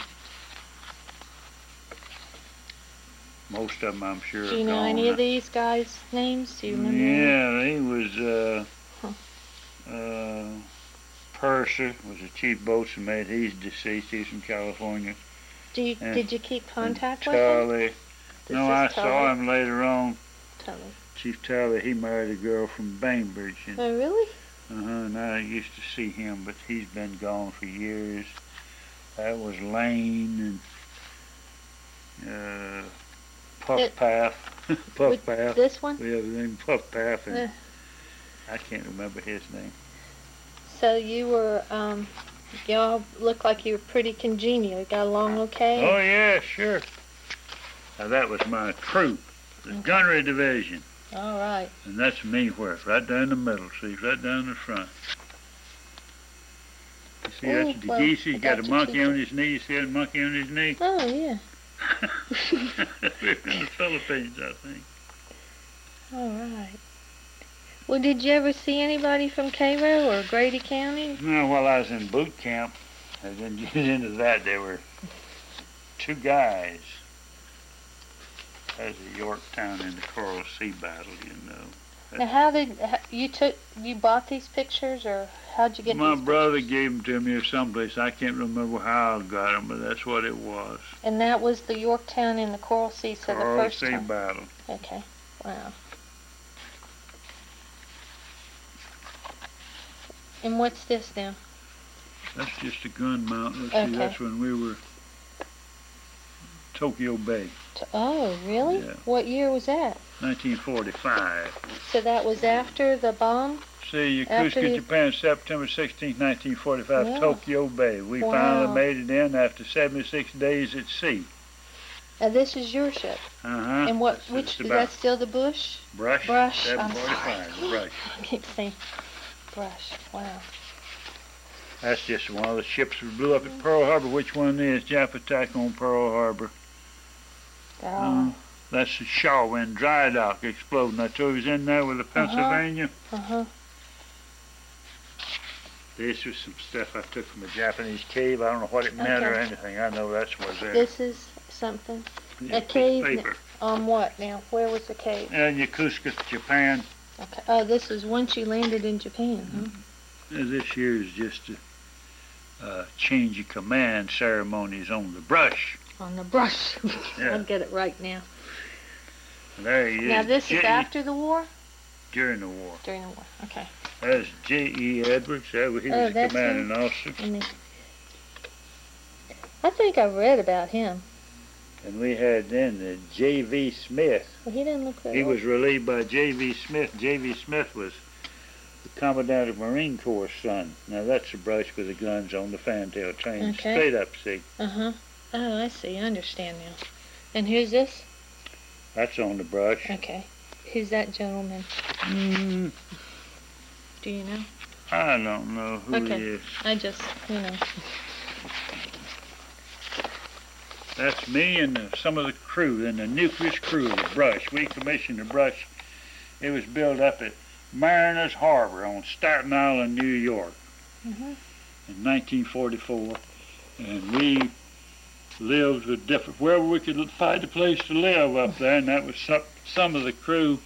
Most of them, I'm sure, Do you are know gone. any of these guys' names? Do you remember? Yeah, he was Huh. Purser was a chief boatswain mate. He's deceased. He's from California. Did you keep And contact with him? Tully. This No, is I Tully. saw him later on. Tully. Chief Tully, he married a girl from Bainbridge. And, Oh, really? and I used to see him, but he's been gone for years. That was Lane and Puffpath. Puffpath. This one? We have the name Puffpath, and I can't remember his name. So you were, y'all look like you were pretty congenial. You got along okay? Oh, yeah, sure. Now, that was my troop, the gunnery division. All right. And that's me where it's right down the middle, see, right down the front. You see, that's the geese. He's got a monkey on his knee. You see that monkey on his knee? Oh, yeah. We're in the Philippines, I think. All right. Well, did you ever see anybody from Cairo or Grady County? No, while I was in boot camp, I didn't get into that. There were two guys. That was at Yorktown in the Coral Sea battle, you know. Now, you bought these pictures, or how'd you get My these brother pictures? gave them to me or someplace. I can't remember how I got them, but that's what it was. And that was the Yorktown in the Coral Sea, so Coral the first Sea time. battle. Okay. Wow. And what's this now? That's just a gun mount. Let's Okay. see, that's when we were Tokyo Bay, Oh, really? Yeah. What year was that? 1945. So that was after the bomb? See, After Yokosuka, the- Japan, September 16, 1945, Yeah. Tokyo Bay. We Wow. finally made it in after 76 days at sea. Now this is your ship. Uh-huh. And what? That's Which just is about that still the Bush? brush? Brush. I'm 745, the brush. I keep saying Brush. Wow. That's just one of the ships we blew up at Pearl Harbor. Which one is? Jap attack on Pearl Harbor. Oh. That's the Shaw when dry dock exploded. I told you he was in there with the Pennsylvania. Uh-huh. This was some stuff I took from a Japanese cave. I don't know what it meant or Okay. anything. I know that's what's there. This is something. Yeah, A cave. paper. On what now? Where was the cave? In Yokosuka, Japan. Okay. Oh, this is once you landed in Japan, huh? This year is just a change of command ceremonies on the brush. On the Brush. Yeah. I'll get it right now. There he is. Now this is J.E. after the war? During the war. During the war. Okay. That's J.E. Edwards. He was the that's commanding officer. I think I read about him. And we had then the J.V. Smith. Well, he didn't look that He old. was relieved by J.V. Smith. J.V. Smith was the Commandant of Marine Corps' son. Now that's the brush with the guns on the fantail train. Okay. Straight up, see. Uh-huh. Oh, I see. I understand now. And who's this? That's on the brush. Okay. Who's that gentleman? Mm, Do you know? I don't know who Okay. he is. I just, That's me and some of the crew, and the nucleus crew of the brush. We commissioned the brush. It was built up at Mariners Harbor on Staten Island, New York Mhm. in 1944. And we lived with different, wherever we could find a place to live up there, and that was some of the crew.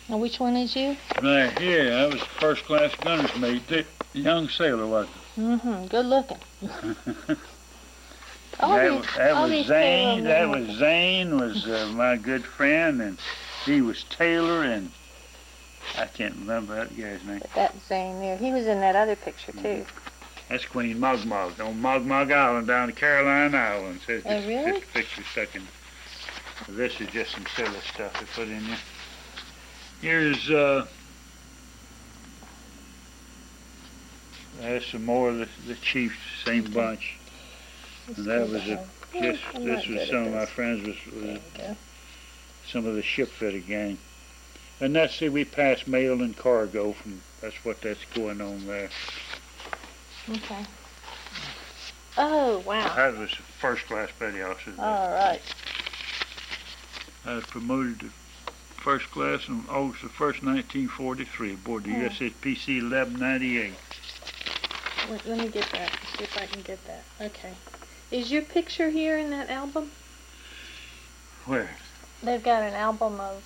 Now, which one is you? Right here, I was first class gunner's mate. The young sailor wasn't. Mm-hmm. Good looking. That was Zane. That was Zane was my good friend, and he was Taylor, and I can't remember that guy's name. That Zane there. He was in that other picture too. That's Queen Mogmog on Mogmog Island down the Caroline Islands. There's Oh, really? just a picture stuck in. This is just some silly stuff they put in there. Here's there's some more of the Chiefs, same bunch. And that was this was some of my friends was some of the shipfitter gang. And that's see we pass mail and cargo from that's going on there. Okay. Oh, wow. That was first class petty officer. All right. I was promoted to first class on August the 1st, 1943 aboard the USS PC 1198. Let me get that. See if I can get that. Okay. Is your picture here in that album? Where? They've got an album of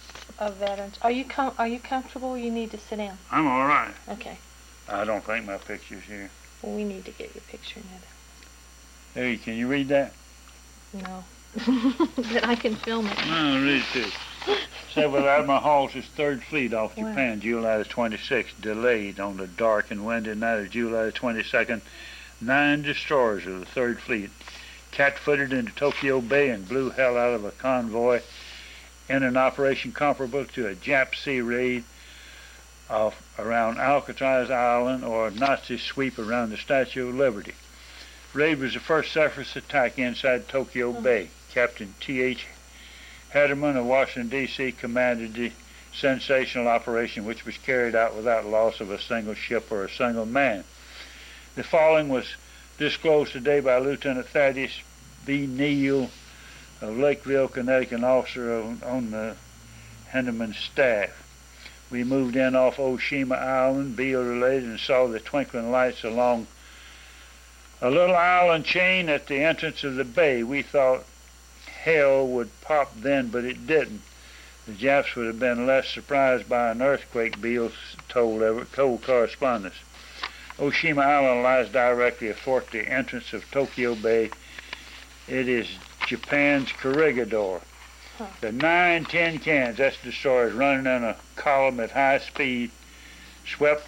veterans. Are you comfortable? You need to sit down. I'm all right. Okay. I don't think my picture's here. Well, we need to get your picture, Ned. Hey, can you read that? No. But I can film it. No, read it too. Several Admiral Hall's 3rd Fleet off Japan, July the 26th, delayed on the dark and windy night of July the 22nd. 9 destroyers of the 3rd Fleet cat-footed into Tokyo Bay and blew hell out of a convoy in an operation comparable to a Jap sea raid around Alcatraz Island or a Nazi sweep around the Statue of Liberty. Raid was the first surface attack inside Tokyo Bay. Captain T.H. Hatterman of Washington, D.C. commanded the sensational operation, which was carried out without loss of a single ship or a single man. The following was disclosed today by Lieutenant Thaddeus B. Neal of Lakeville, Connecticut, an officer on the Hatterman staff. We moved in off Oshima Island, Beale related, and saw the twinkling lights along a little island chain at the entrance of the bay. We thought hell would pop then, but it didn't. The Japs would have been less surprised by an earthquake, Beale told correspondents. Oshima Island lies directly athwart the entrance of Tokyo Bay. It is Japan's corregidor. The 9 tin cans, that's destroyers, running in a column at high speed, swept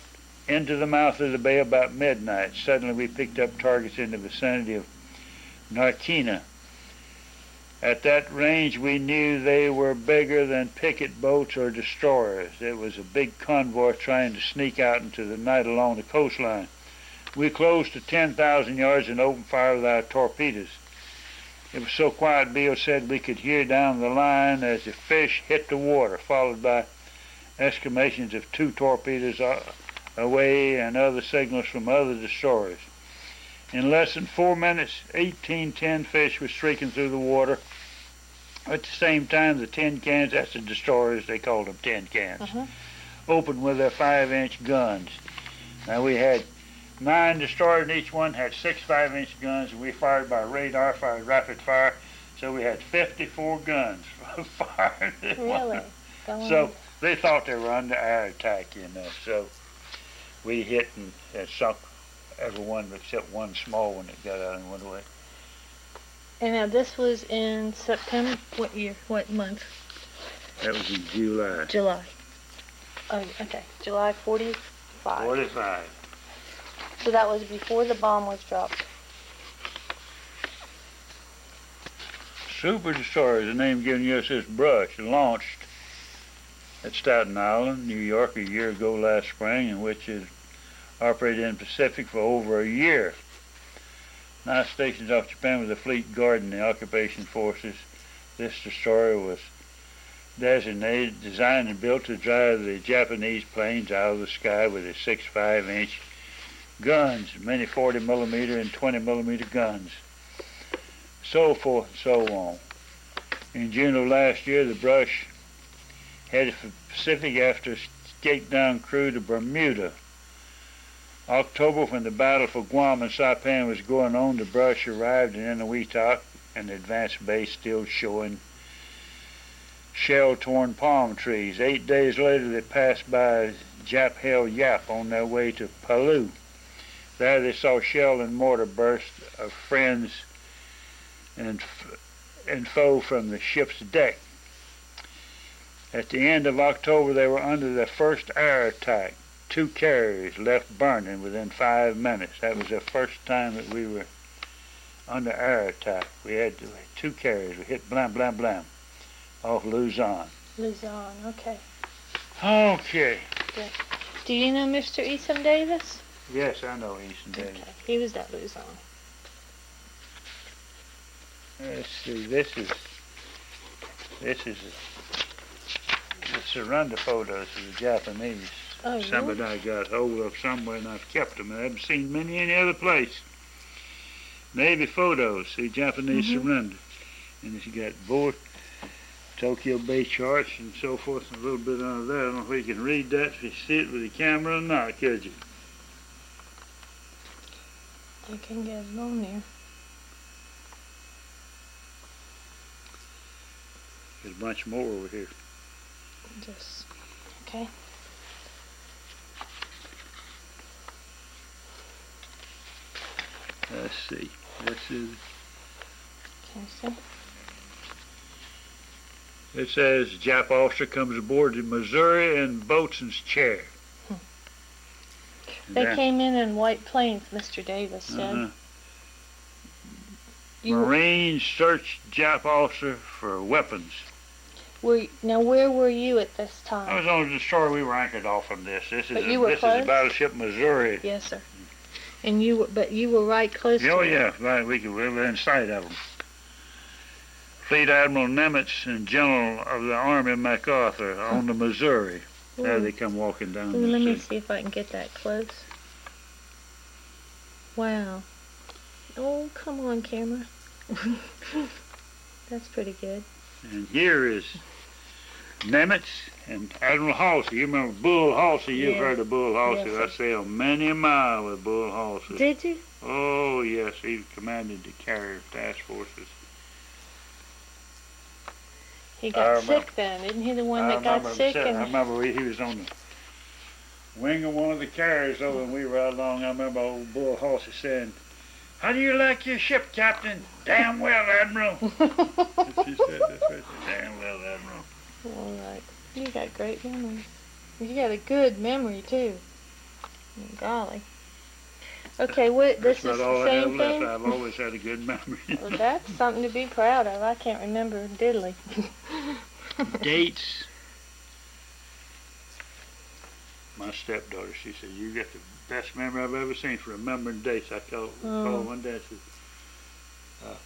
into the mouth of the bay about midnight. Suddenly we picked up targets in the vicinity of Narkina. At that range, we knew they were bigger than picket boats or destroyers. It was a big convoy trying to sneak out into the night along the coastline. We closed to 10,000 yards and opened fire with our torpedoes. It was so quiet, Beale said, we could hear down the line as the fish hit the water, followed by exclamations of 2 torpedoes away and other signals from other destroyers. In less than 4 minutes, 18 tin fish were streaking through the water. At the same time, the tin cans, that's the destroyers, they called them tin cans, opened with their 5-inch guns. Now we had 9 destroyers, and each one had 6 5-inch guns, and we fired by radar, fired rapid fire, so we had 54 guns fired. Really? So they thought they were under air attack, so we hit and sunk every one except one small one that got out and went away. And now this was in September. What year? What month? That was in July. July. Oh, okay. July 45. 45. So that was before the bomb was dropped. Super destroyers, the name given USS Brush, launched at Staten Island, New York, a year ago last spring, in which it operated in the Pacific for over a year. 9 stations off Japan with the fleet guarding the occupation forces. This destroyer was designated, designed and built to drive the Japanese planes out of the sky with its 6 5-inch guns, many 40mm and 20mm guns, so forth and so on. In June of last year, the Brush headed for the Pacific after a escape-down cruise to Bermuda. October, when the battle for Guam and Saipan was going on, the Brush arrived in Inuitak, an advanced base still showing shell-torn palm trees. 8 days later, they passed by Jap-held Yap on their way to Palau. There they saw shell and mortar burst of friends and foe from the ship's deck. At the end of October, they were under their first air attack. 2 carriers left burning within 5 minutes. That was the first time that we were under air attack. We had 2 carriers. We hit blam, blam, blam off Luzon. Luzon, okay. Okay. Good. Do you know Mr. Easton Davis? Yes, I know Easton Davis. Okay. He was at Luzon. Let's see, this is the surrender photos of the Japanese. Oh, Somebody really? I got hold of somewhere and I've kept them. I haven't seen many any other place. Navy photos, see Japanese surrender. And it's got both Tokyo Bay charts and so forth and a little bit under there. I don't know if you can read that if you see it with the camera or not, could you? I can get it on there. There's a bunch more over here. Just, okay. Let's see. This is. Okay, so. It says Jap officer comes aboard the Missouri in boatswain's chair. They came in white planes, Mr. Davis said. Marines searched Jap officer for weapons. Now, where were you at this time? I was on the shore. We were anchored off from this. This is close? Is battleship Missouri. Yes, sir. And you were right close to it. Oh yeah, right. We were in sight of them. Fleet Admiral Nimitz and General of the Army MacArthur on the Missouri. There they come walking down the Let me sea. see if I can get that close. Wow. Oh, come on, camera. That's pretty good. And here is Nimitz and Admiral Halsey. You remember Bull Halsey? You've heard of Bull Halsey. Yes, I sailed many a mile with Bull Halsey. Did you? Oh, yes. He commanded the carrier task forces. He got sick then. Isn't he the one that got sick? I remember he was on the wing of one of the carriers over and we rode along. I remember old Bull Halsey saying, "How do you like your ship, Captain?" "Damn well, Admiral." She said, "That's right. Damn well, Admiral." All right. You got great memory. You got a good memory, too. Golly. Okay, this is the same thing? I've always had a good memory. Well, that's something to be proud of. I can't remember diddly. Dates. My stepdaughter, she said, "You got the best memory I've ever seen for remembering dates." I called one day and said,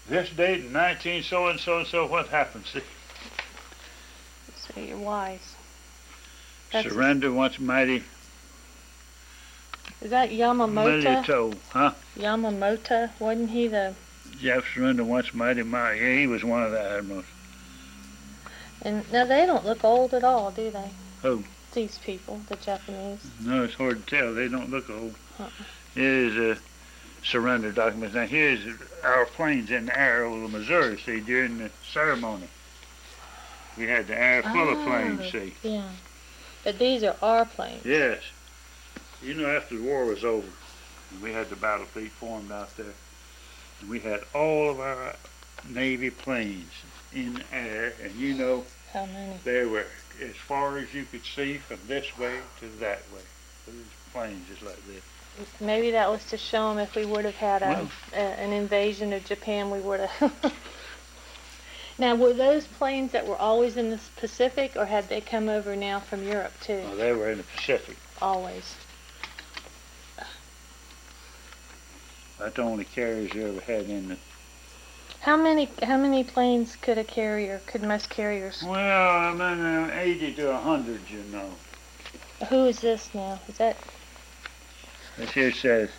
"This date in 19 so and so and so, what happened?" See? So you're wise. Surrender once mighty. Is that Yamamoto? Huh? Yamamoto? Wasn't he the... Jap surrender once mighty. Yeah, he was one of the admirals. And now they don't look old at all, do they? Who? These people, the Japanese. No, it's hard to tell. They don't look old. Here's a surrender document. Now here's our planes in the air over the Missouri, see, during the ceremony. We had the air full of planes, see. Yeah. But these are our planes. Yes. You know, after the war was over, and we had the battle fleet formed out there, and we had all of our Navy planes in the air, and you know, how many? They were as far as you could see from this way to that way. Those planes just like this. Maybe that was to show them if we would have had an invasion of Japan, we would have. Now, were those planes that were always in the Pacific, or had they come over now from Europe too? Oh, they were in the Pacific. Always. That's the only carriers you ever had in the... How many planes could most carriers? Well, I'm in 80 to 100, you know. Who is this now? Is that... This here says,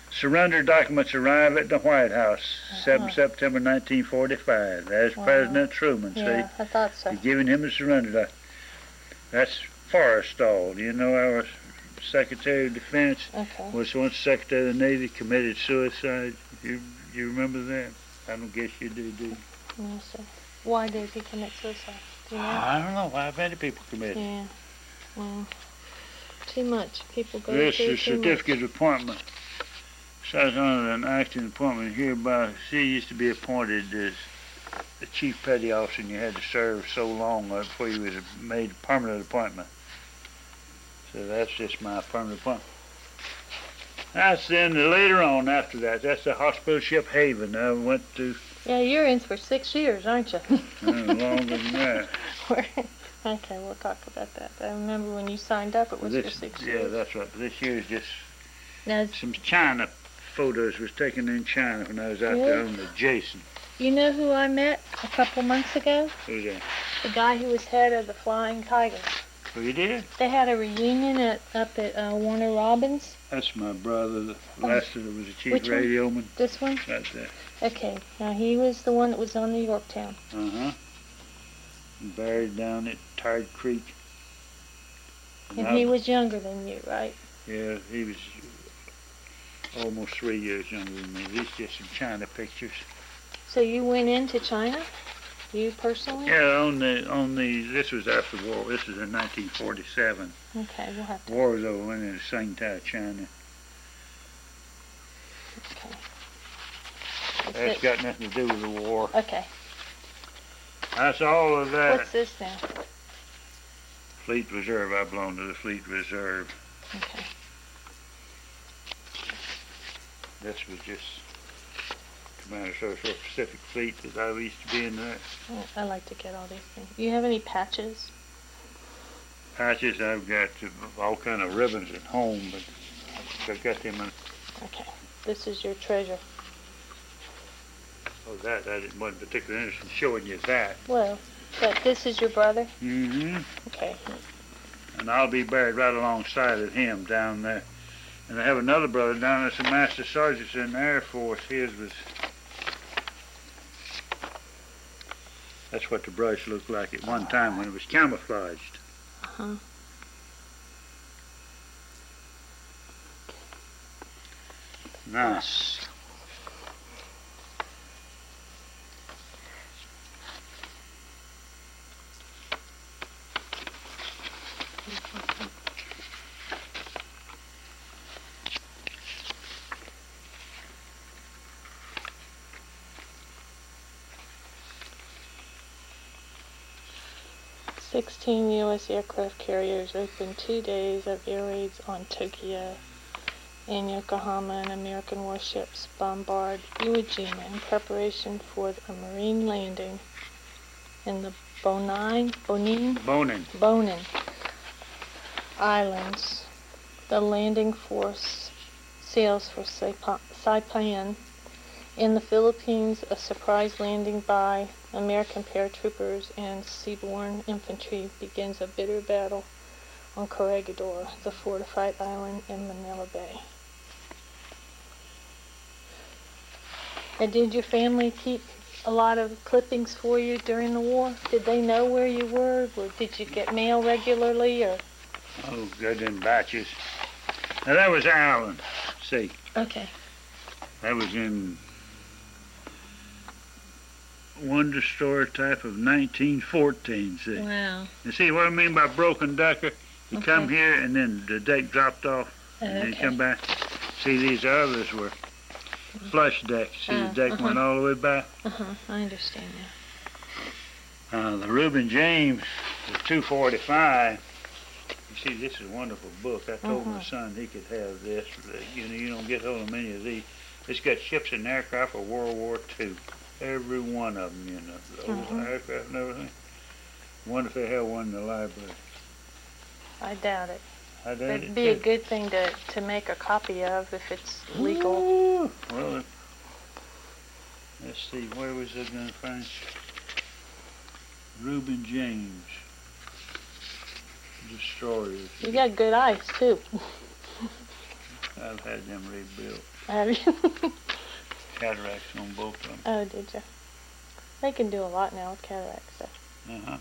surrender documents arrive at the White House, 7 September 1945. There's President Truman, see? Yeah, I thought so. You're giving him a surrender document. That's Forrestal. You know, our Secretary of Defense was once Secretary of the Navy, committed suicide. You remember that? I don't guess you do, do you? No, sir. Why did he commit suicide? Do you know? I don't know. Why many people commit it? Yeah. Well, too much. People go this through is certificate of appointment. Says on an acting appointment hereby. She used to be appointed as the chief petty officer, and you had to serve so long before you was made a permanent appointment. So that's just my permanent appointment. That's then later on after that. That's the hospital ship Haven. I went to. Yeah, you're in for 6 years, aren't you? Longer than that. Okay, we'll talk about that. I remember when you signed up, it was for 6 years. Yeah, that's right. But this year's just now, some China photos was taken in China when I was out there on the Jason. You know who I met a couple months ago? Who's that? The guy who was head of the Flying Tigers. Oh, you did? They had a reunion up at Warner Robins. That's my brother, the Lester, that was a chief radioman. This one? That's that. Okay, now he was the one that was on the Yorktown. Uh-huh. Buried down at Tide Creek. And he was younger than you, right? Yeah, he was almost 3 years younger than me. These just some China pictures. So you went into China? You personally? Yeah, on the this was after the war. This was in 1947. Okay, we'll have to. War was over when the Tsing China. Okay. That's got nothing to do with the war. Okay. That's all of that. What's this now? Fleet Reserve. I belong to the Fleet Reserve. Okay. This was just Commander Social Pacific Fleet that I used to be in there. Oh, I like to get all these things. You have any patches? Patches, I've got all kind of ribbons at home, but I've got them in. Okay. This is your treasure. Oh, that wasn't particularly interested in showing you that. Well, but this is your brother? Mm-hmm. Okay. And I'll be buried right alongside of him down there. And I have another brother down there, some Master Sergeants in the Air Force. His was... That's what the brush looked like at one time when it was camouflaged. Uh-huh. Nice. "16 U.S. aircraft carriers opened 2 days of air raids on Tokyo and Yokohama, and American warships bombard Iwo Jima in preparation for a marine landing in the Bonin Islands. The landing force sails for Saipan. In the Philippines, a surprise landing by American paratroopers and seaborne infantry begins a bitter battle on Corregidor, the fortified island in Manila Bay." And did your family keep a lot of clippings for you during the war? Did they know where you were? Or did you get mail regularly? Or? Oh, good in batches. Now that was Ireland. See. Okay. That was in one destroyer type of 1914. See. Wow. You see what I mean by broken decker? You come here and then the deck dropped off, and then you come back. See, these others were flush decks. See, the deck went all the way back. I understand now. The Reuben James, the 245. You see, this is a wonderful book. I told my son he could have this. You don't get hold of many of these. It's got ships and aircraft of World War II. Every one of them, the old aircraft and everything. I wonder if they have one in the library. I doubt it. I doubt It'd it be a too. good thing to make a copy of if it's legal. Ooh, well, let's see, where was I going to find Reuben James destroyers? You got good eyes too. I've had them rebuilt. Have you? Cataracts on both of them. Oh, did you? They can do a lot now with cataract stuff. Uh-huh.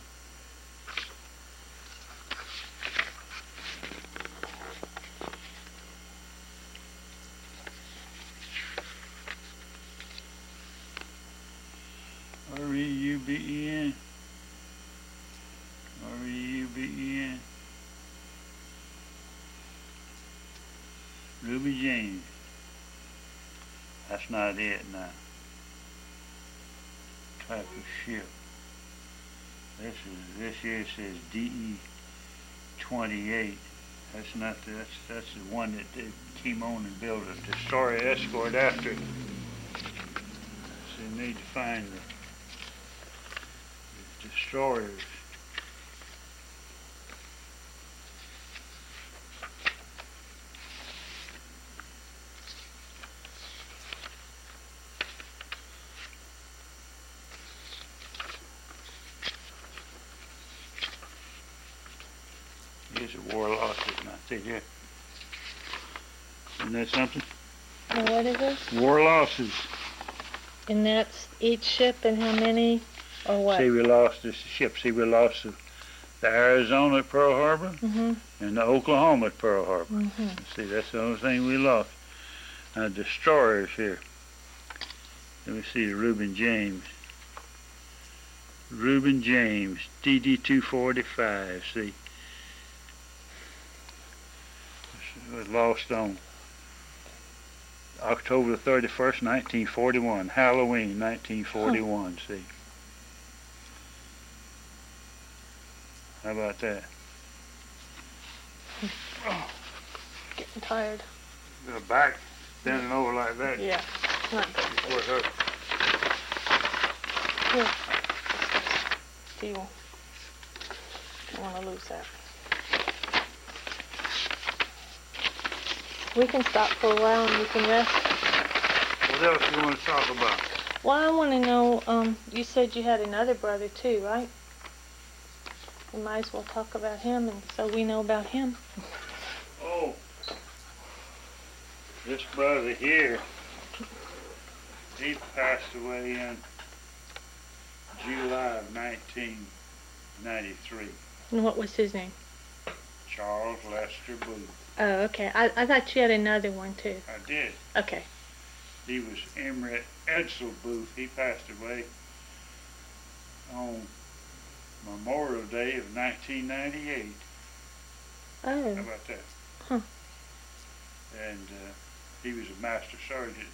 R-E-U-B-E-N. R-E-U-B-E-N. Ruby James. That's not it now. Type of ship. This here says DE-28. That's not that's the one that they came on and built a destroyer escort after. So you need to find the destroyers. Here's a war losses now. See here. Isn't that something? And what is it? War losses. And that's each ship and how many? Or what? See, we lost this ship. See, we lost the Arizona at Pearl Harbor and the Oklahoma at Pearl Harbor. See, that's the only thing we lost. Now, destroyers here. Let me see the Reuben James. Reuben James, DD-245. See, was lost on October the 31st, 1941. Halloween, 1941. See, how about that? Oh, Getting tired. the back bending over like that. Yeah. Not good. Before it hurts. Here. Steel. Don't want to lose that. We can stop for a while and we can rest. What else do you want to talk about? Well, I want to know, you said you had another brother too, right? We might as well talk about him and so we know about him. Oh, this brother here, he passed away in July of 1993. And what was his name? Charles Lester Booth. Oh, okay. I thought you had another one too. I did. Okay. He was Emery Edsel Booth. He passed away on Memorial Day of 1998. Oh. How about that? Huh. And he was a master sergeant,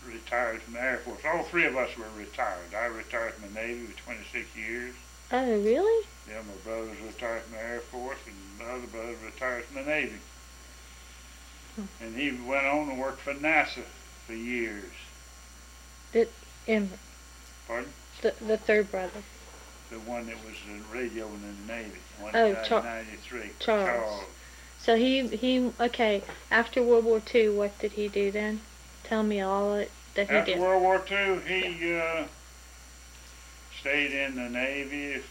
retired from the Air Force. All three of us were retired. I retired from the Navy with 26 years. Oh, really? Yeah, my brother's retired from the Air Force, and my other brother retired from the Navy. And he went on to work for NASA for years. Pardon? The third brother. The one that was in radio and in the Navy. One Oh, died in 93. Charles. So he okay. After World War II, what did he do then? Tell me all that he After did. World War II, he stayed in the Navy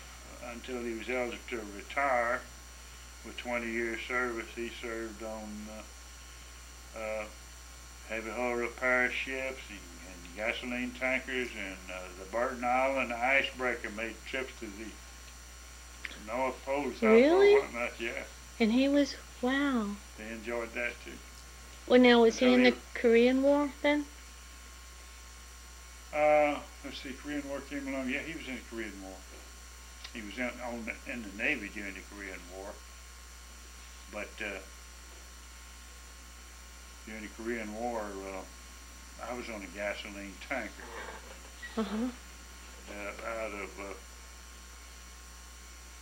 until he was eligible to retire. With 20 years service, he served on heavy hull repair ships and gasoline tankers, and the Burton Island icebreaker made trips to the North Pole, South Really? Pole, whatnot. Yeah, And he was, wow. they enjoyed that too. Well, now was he Until in the Korean War then? Let's see, Korean War came along. Yeah, he was in the Korean War. He was in the Navy during the Korean War. But during the Korean War, I was on a gasoline tanker out of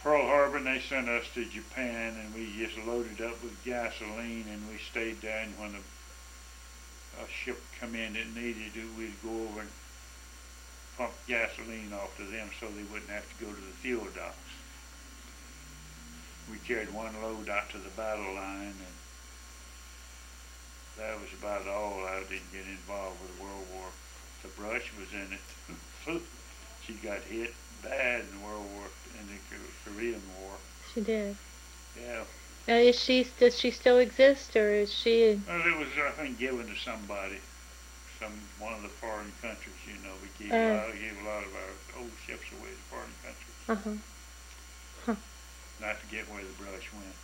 Pearl Harbor, and they sent us to Japan, and we just loaded up with gasoline, and we stayed there, and when a ship come in that needed it, we'd go over and pump gasoline off to them so they wouldn't have to go to the fuel docks. We carried one load out to the battle line, and that was about all. I didn't get involved with World War. The brush was in it. She got hit bad in the Korean War. She did. Yeah. Now, does she still exist, or is she? Well, it was, I think, given to somebody, one of the foreign countries. You know, we gave a lot of our old ships away to foreign countries. Not to get where the brush went.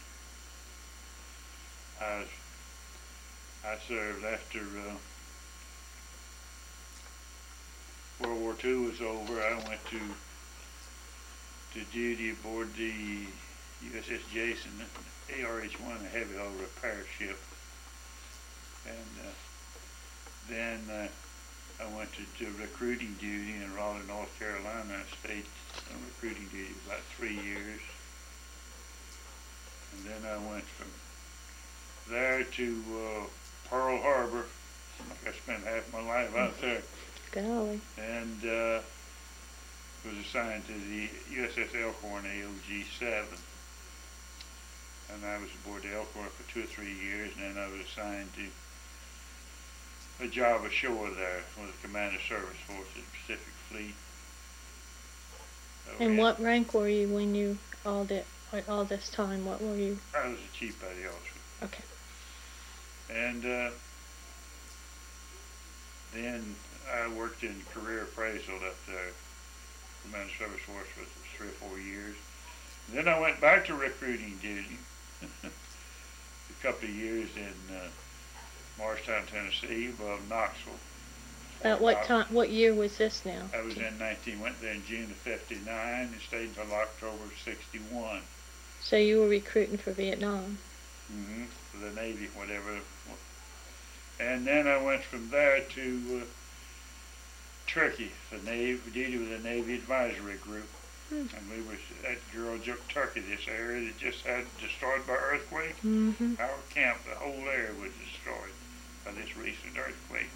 I served after World War II was over. I went to duty aboard the USS Jason, ARH-1, a heavy hull repair ship. And then I went to recruiting duty in Raleigh, North Carolina. I stayed on recruiting duty about 3 years. And then I went from there to Pearl Harbor. I spent half my life out there. Golly. And was assigned to the USS Elkhorn AOG-7. And I was aboard the Elkhorn for 2 or 3 years, and then I was assigned to a job ashore there with the Commander Service Force of the Pacific Fleet. And what rank were you when you all this time? What were you? I was a Chief Petty Officer. Okay. And then I worked in career appraisal up there, Commander Service Force for 3 or 4 years. And then I went back to recruiting duty a couple of years in Morristown, Tennessee, above Knoxville. What time? What year was this now? I was in 19, went there in June of 59 and stayed until October of 61. So you were recruiting for Vietnam. For the Navy, whatever. And then I went from there to Turkey, the Navy, dealing with the Navy Advisory Group. And we was at Girl Joke, Turkey, this area that just had destroyed by earthquake. Our camp, the whole area was destroyed by this recent earthquake.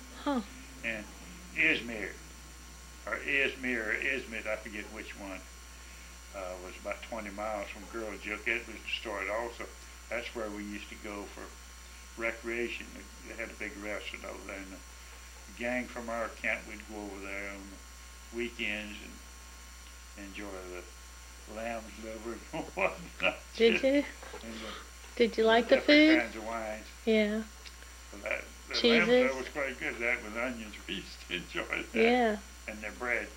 And Izmir, or Izmit, I forget which one, was about 20 miles from Girl Joke. It was destroyed also. That's where we used to go for recreation. They had a big restaurant over there, and the gang from our camp, we'd go over there on the weekends and enjoy the lamb's liver and whatnot. Did you? Did you like the different food? Kinds of wines. Yeah. The Cheeses? lamb's liver was quite good. That with onions, we used to enjoy that. Yeah. And their bread,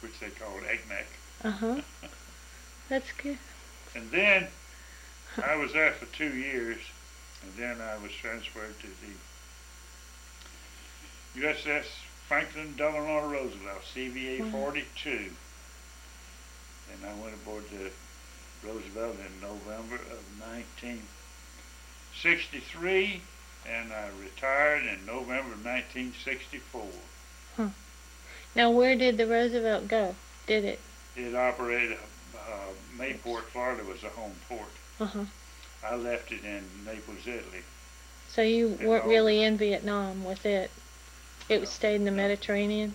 which they called ekmek. That's good. And then I was there for 2 years, and then I was transferred to the USS Franklin Delano Roosevelt, CVA 42. And I went aboard the Roosevelt in November of 1963, and I retired in November of 1964. Now, where did the Roosevelt go? Did it? It operated, Mayport, Florida was a home port. I left it in Naples, Italy. So you weren't really in Vietnam with it? It stayed in the Mediterranean?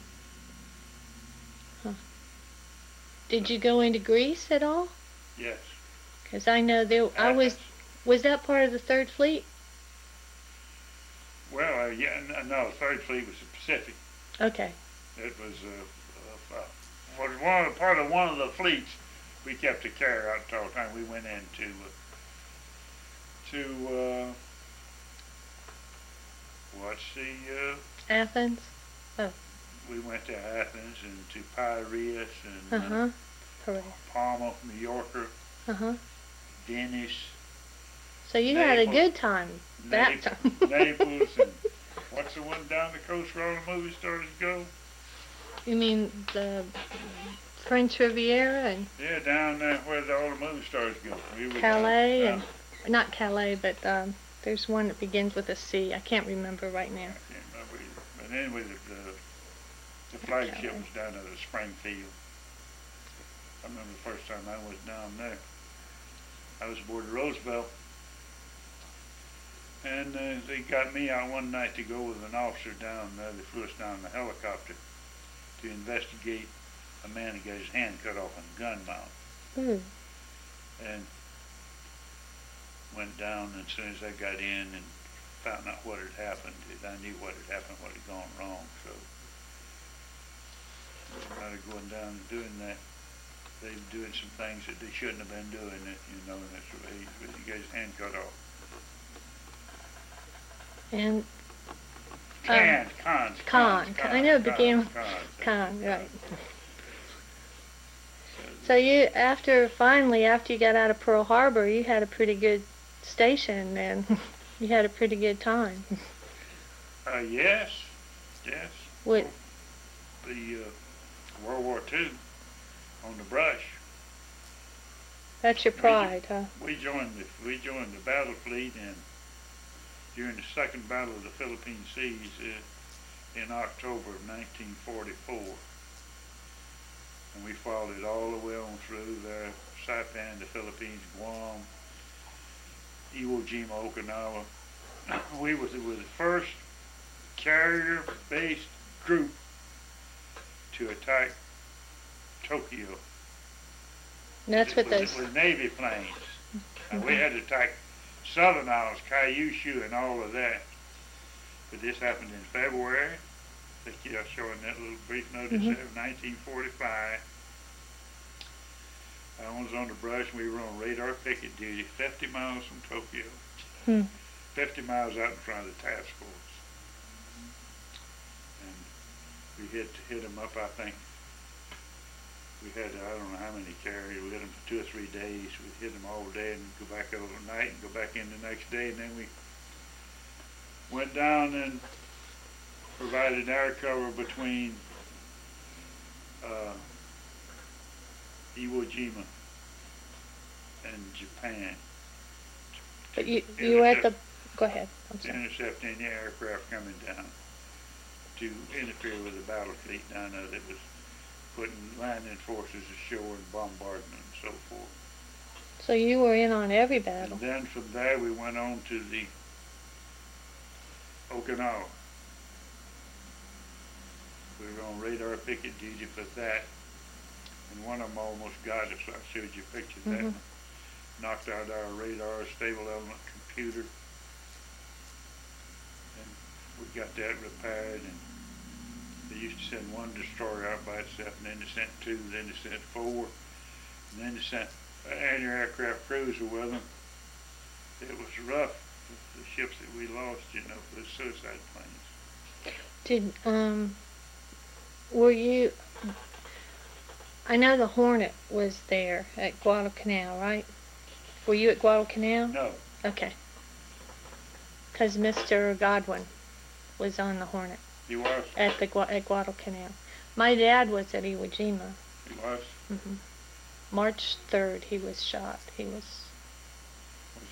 Did you go into Greece at all? Yes. Because I know was that part of the Third Fleet? Well, yeah, no, Third Fleet was the Pacific. Okay. It was part of one of the fleets we kept to carry out the whole time. We went into Athens? Oh. We went to Athens and to Piraeus and Palma, Majorca, Venice. So you Naples, had a good time that time. Naples and what's the one down the coast where all the movie stars go? You mean the French Riviera and? Yeah, down there where all the movie stars go. Calais and not Calais, but there's one that begins with a C. I can't remember right now. I can't remember either. But anyway, the flagship was down at Springfield. I remember the first time I was down there. I was aboard the Roosevelt, and they got me out one night to go with an officer down there. They flew us down in a helicopter to investigate a man who got his hand cut off on a gun mount. And went down, and as soon as I got in and found out what had happened, I knew what had happened, what had gone wrong. So instead of going down and doing that, they were doing some things that they shouldn't have been doing. It, and that's what he got his hand cut off. And Con. I know it began with Con, right. So you, after you got out of Pearl Harbor, you had a pretty good station and you had a pretty good time. Yes. What? The World War II on the brush. That's your pride, huh? We joined the battle fleet during the Second Battle of the Philippine Seas in October of 1944. And we followed it all the way on through there, Saipan, the Philippines, Guam, Iwo Jima, Okinawa. We were the first carrier-based group to attack Tokyo. That's what with Navy planes. And we had to attack Southern Islands, Kyushu, and all of that. But this happened in February. I think you're showing that little brief notice there of 1945. I was on the brush, and we were on radar picket duty 50 miles from Tokyo. 50 miles out in front of the task force. And we hit them up, I think. We had, I don't know how many carriers. We hit them for 2 or 3 days. We hit them all day and go back overnight and go back in the next day. And then we went down and provided air cover between uh, Iwo Jima and Japan. But you were at the. Go ahead. I'm To sorry. intercept any aircraft coming down to interfere with the battle fleet down there that was putting landing forces ashore and bombardment and so forth. So you were in on every battle. And then from there we went on to the Okinawa. We were on radar picket duty for that, and one of them almost got us. I showed you a picture of that one. Knocked out our radar, stable element computer, and we got that repaired. And they used to send one destroyer out by itself, and then they sent two, then they sent four, and then they sent an anti-aircraft cruiser with them. It was rough, the ships that we lost, you know, for the suicide planes. Did were you? I know the Hornet was there at Guadalcanal, right? Were you at Guadalcanal? No. Okay. Because Mr. Godwin was on the Hornet. He was? At Guadalcanal. My dad was at Iwo Jima. He was? March 3rd, he was shot. Was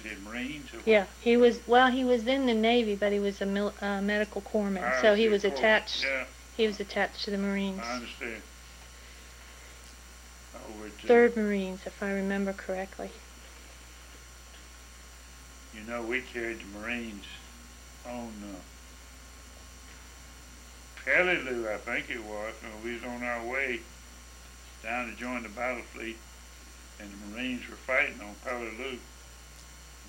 he a Marines? Or yeah, he was. Well, he was in the Navy, but he was a medical corpsman, so he was attached. Yeah. He was attached to the Marines. I understand. 3rd Marines, if I remember correctly. You know, we carried the Marines on Peleliu, I think it was, when we was on our way down to join the battle fleet, and the Marines were fighting on Peleliu.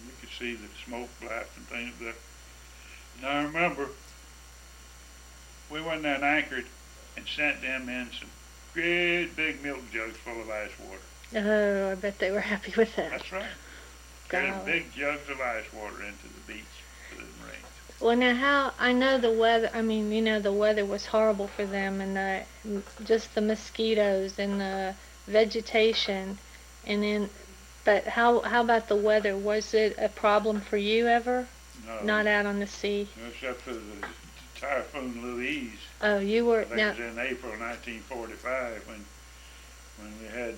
We could see the smoke blast and things like that. And I remember we went there and anchored and sent them in some great big milk jugs full of ice water. Oh, I bet they were happy with that. That's right. Carried big jugs of ice water into the beach for the Marines. Well, now how, I know the weather, I mean, you know, the weather was horrible for them, and just the mosquitoes and the vegetation, and then, but how about the weather? Was it a problem for you ever? No. Not out on the sea? Except for the Typhoon Louise. Oh, you were, I think it was in April 1945 when we had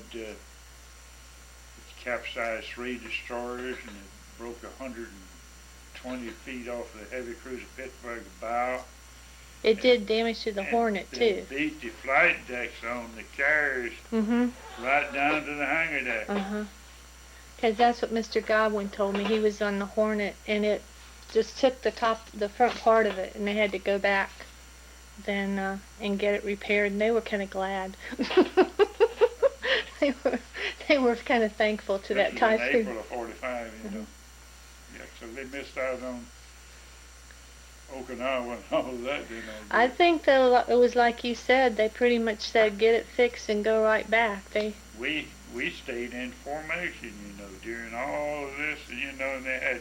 capsized 3 destroyers, and it broke 120 feet off the heavy cruiser Pittsburgh bow. It did damage to the Hornet, too. It beat the flight decks on the carriers right down to the hangar deck. Because that's what Mr. Godwin told me. He was on the Hornet, and it just took the front part of it, and they had to go back then and get it repaired, and they were kind of glad. They were kind of thankful to that typhoon. In April of 45, you know. Yeah, so they missed out on Okinawa and all of that, you know. I think though it was like you said. They pretty much said, "Get it fixed and go right back." We stayed in formation, you know, during all of this, and you know, and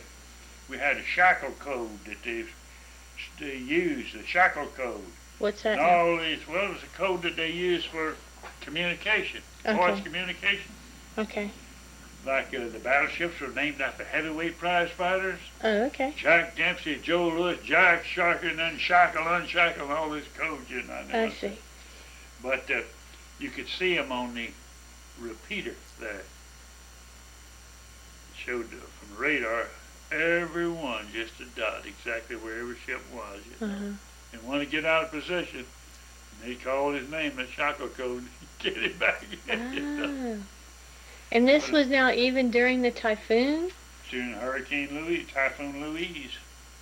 we had a shackle code that they used, the shackle code. What's that? And all these, well, it was a code that they used for communication, voice communication. Okay. Like the battleships were named after heavyweight prize fighters. Oh, okay. Jack Dempsey, Joe Louis, Jack Sharkin, Unshackle, Unshackle, all this code, you know. I see. But you could see them on the repeater there. It showed from radar, every one just a dot, exactly where every ship was, you know. And want to get out of position, and they called his name, that shackle code, get it back. You know. And this was now even during the typhoon? During Hurricane Louise, Typhoon Louise.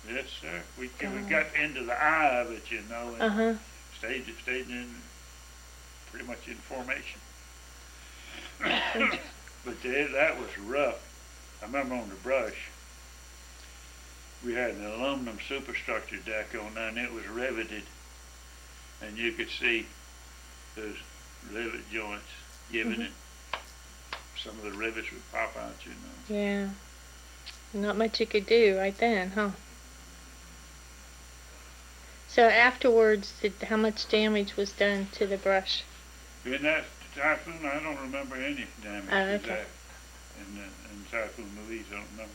Yes, sir. We got into the eye of it, you know, and stayed in pretty much in formation. But that was rough. I remember on the brush, we had an aluminum superstructure deck on there, and it was riveted, and you could see those rivet joints giving it. Some of the rivets would pop out, you know. Yeah. Not much you could do right then, huh? So afterwards, how much damage was done to the brush? In that typhoon, I don't remember any damage to that. In Typhoon Louise, I don't know.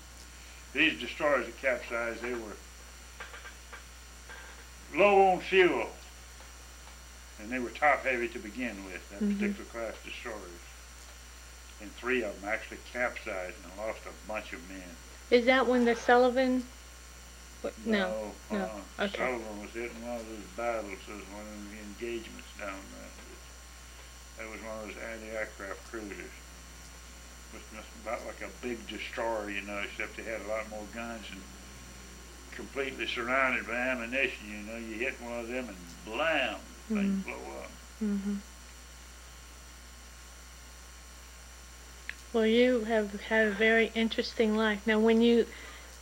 These destroyers that capsized, low on fuel, and they were top heavy to begin with, that particular class destroyers. And 3 of them actually capsized and lost a bunch of men. Is that when the Sullivan? No. Okay. Sullivan was hitting one of those battles. It was one of the engagements down there. That was one of those anti-aircraft cruisers. It was about like a big destroyer, you know, except they had a lot more guns and completely surrounded by ammunition. You know, you hit one of them and blam, things blow up. Well, you have had a very interesting life. Now, when you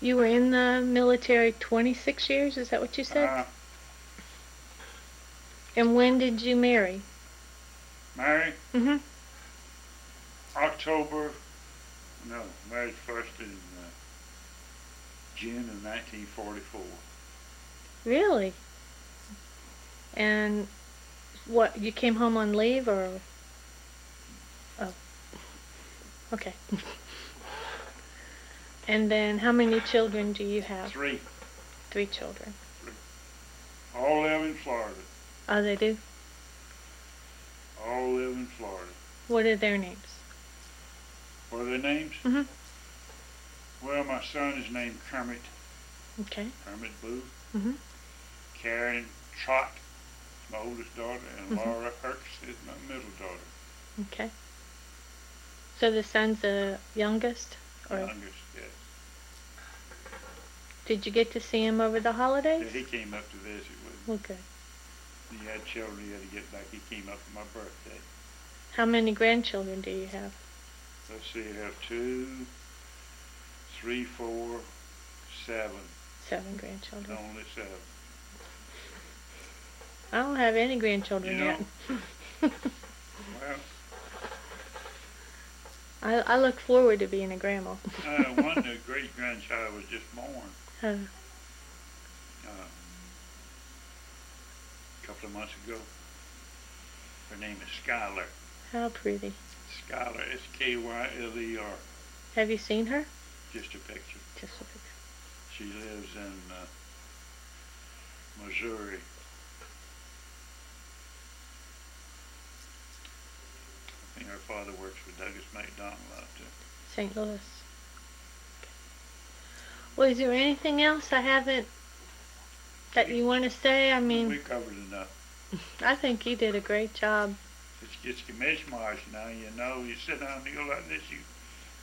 were in the military 26 years, is that what you said? And when did you marry? Married? Married first in June of 1944. Really? And what, you came home on leave or? Oh, okay. And then how many children do you have? 3. 3 children. 3. All live in Florida. Oh, they do? All live in Florida. What are their names? What are their names? Well, my son is named Kermit. Okay. Kermit Booth. Karen Trott is my oldest daughter, and Laura Herx is my middle daughter. Okay. So the son's the youngest? Or? Youngest, yes. Did you get to see him over the holidays? Yeah, he came up to visit with me. Well, good. He had children he had to get back. He came up for my birthday. How many grandchildren do you have? Let's see, I have 2, 3, 4, 7. 7 grandchildren. Only 7. I don't have any grandchildren yet. Well, I look forward to being a grandma. One great grandchild was just born. A couple of months ago. Her name is Skylar. How pretty. Skylar, Skyler. Have you seen her? Just a picture. Just a picture. She lives in Missouri. I think her father works for Douglas McDonald out there. St. Louis. Okay. Well, is there anything else I haven't that you want to say? I mean, we covered enough. I think you did a great job. It's mishmash now, you know. You sit down and you go like this,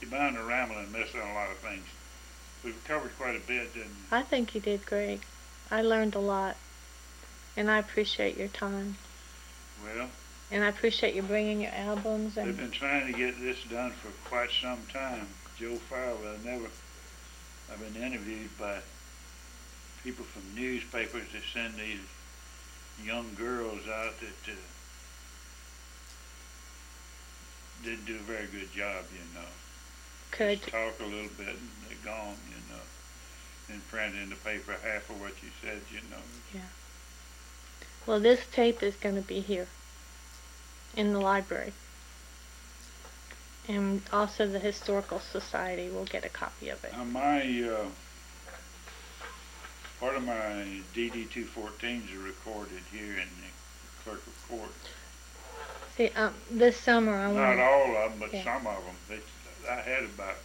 you're bound to ramble and miss on a lot of things. We've covered quite a bit, didn't we? I think you did great. I learned a lot, and I appreciate your time. Well, and I appreciate you bringing your albums. And they've been trying to get this done for quite some time. Joe Farrell, I've been interviewed by people from newspapers that send these young girls out that didn't do a very good job, you know. Could just talk a little bit and they're gone, you know. And print in the paper half of what you said, you know. Yeah. Well, this tape is going to be here in the library. And also the Historical Society will get a copy of it. Part of my DD-214s are recorded here in the clerk of court. See, this summer I want. Not all of them, but some of them. I had about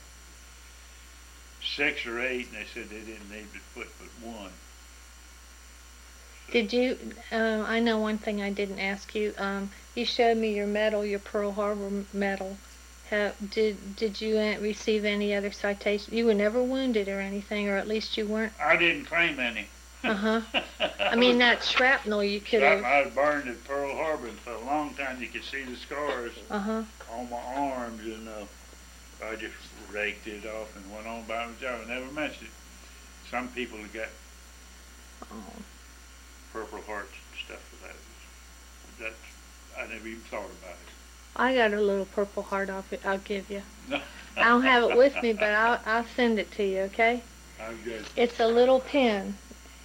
6 or 8, and they said they didn't need to put but 1. So. Did you? I know one thing I didn't ask you. You showed me your medal, your Pearl Harbor medal. Did you receive any other citations? You were never wounded or anything, or at least you weren't. I didn't claim any. I mean, that shrapnel you could have. I was burned at Pearl Harbor, and for a long time you could see the scars on my arms, you know. I just raked it off and went on by my job. I never mentioned it. Some people have got Purple Hearts and stuff for that. I never even thought about it. I got a little Purple Heart off it. I'll give you. I don't have it with me, but I'll send it to you. Okay? I'm good. It's a little pin,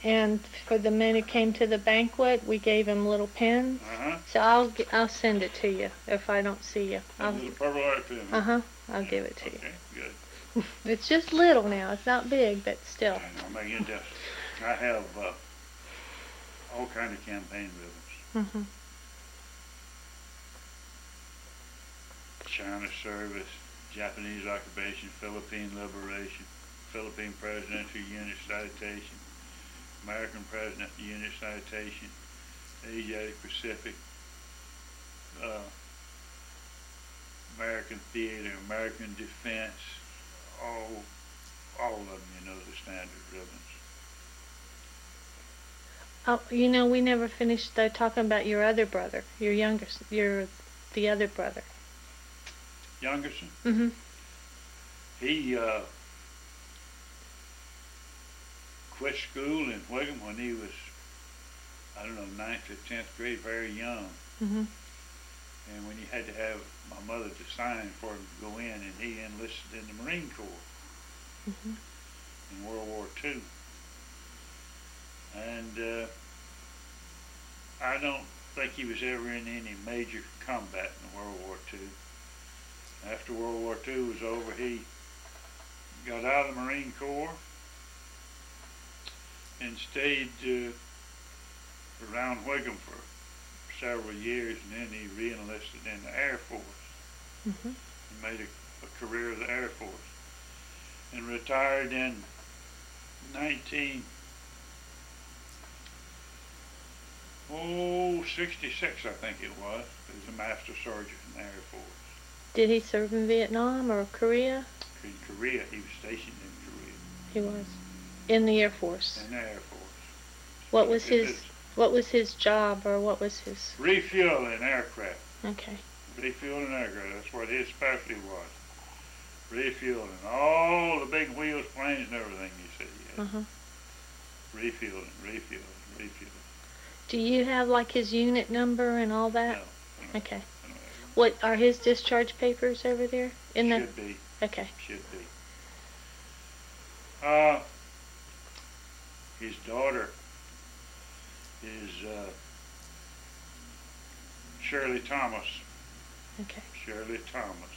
and for the men who came to the banquet, we gave them little pins. So I'll send it to you if I don't see you. A little Purple Heart pin. I'll give it to you. Okay, good. It's just little now. It's not big, but still. I know. I have all kind of campaign ribbons. Mhm. China service, Japanese occupation, Philippine liberation, Philippine presidential unit citation, American president unit citation, Asiatic Pacific, uh, American theater, American defense, all of them, the standard ribbons. Oh, we never finished talking about your other brother, your youngest, the other brother. Youngerson, Mhm. he quit school in Whigham when he was, I don't know, 9th or 10th grade, very young. Mhm. And when you had to have my mother to sign for him to go in, and he enlisted in the Marine Corps Mhm. in World War II. And I don't think he was ever in any major combat in World War II. After World War II was over, he got out of the Marine Corps and stayed around Whigham for several years, and then he re-enlisted in the Air Force Mhm. and made a career of the Air Force, and retired in 1966, I think it was. He was a master sergeant in the Air Force. Did he serve in Vietnam or Korea? In Korea, he was stationed in Korea. He was in the Air Force. In the Air Force. What was his job, or what was his? Refueling aircraft. Okay. Refueling aircraft. That's what his specialty was. Refueling all the big wheels, planes, and everything. You see. Yeah. Uh-huh. Refueling. Do you have like his unit number and all that? No. Okay. What are his discharge papers over there? Should be. Okay. Should be. His daughter is Shirley Thomas. Okay. Shirley Thomas.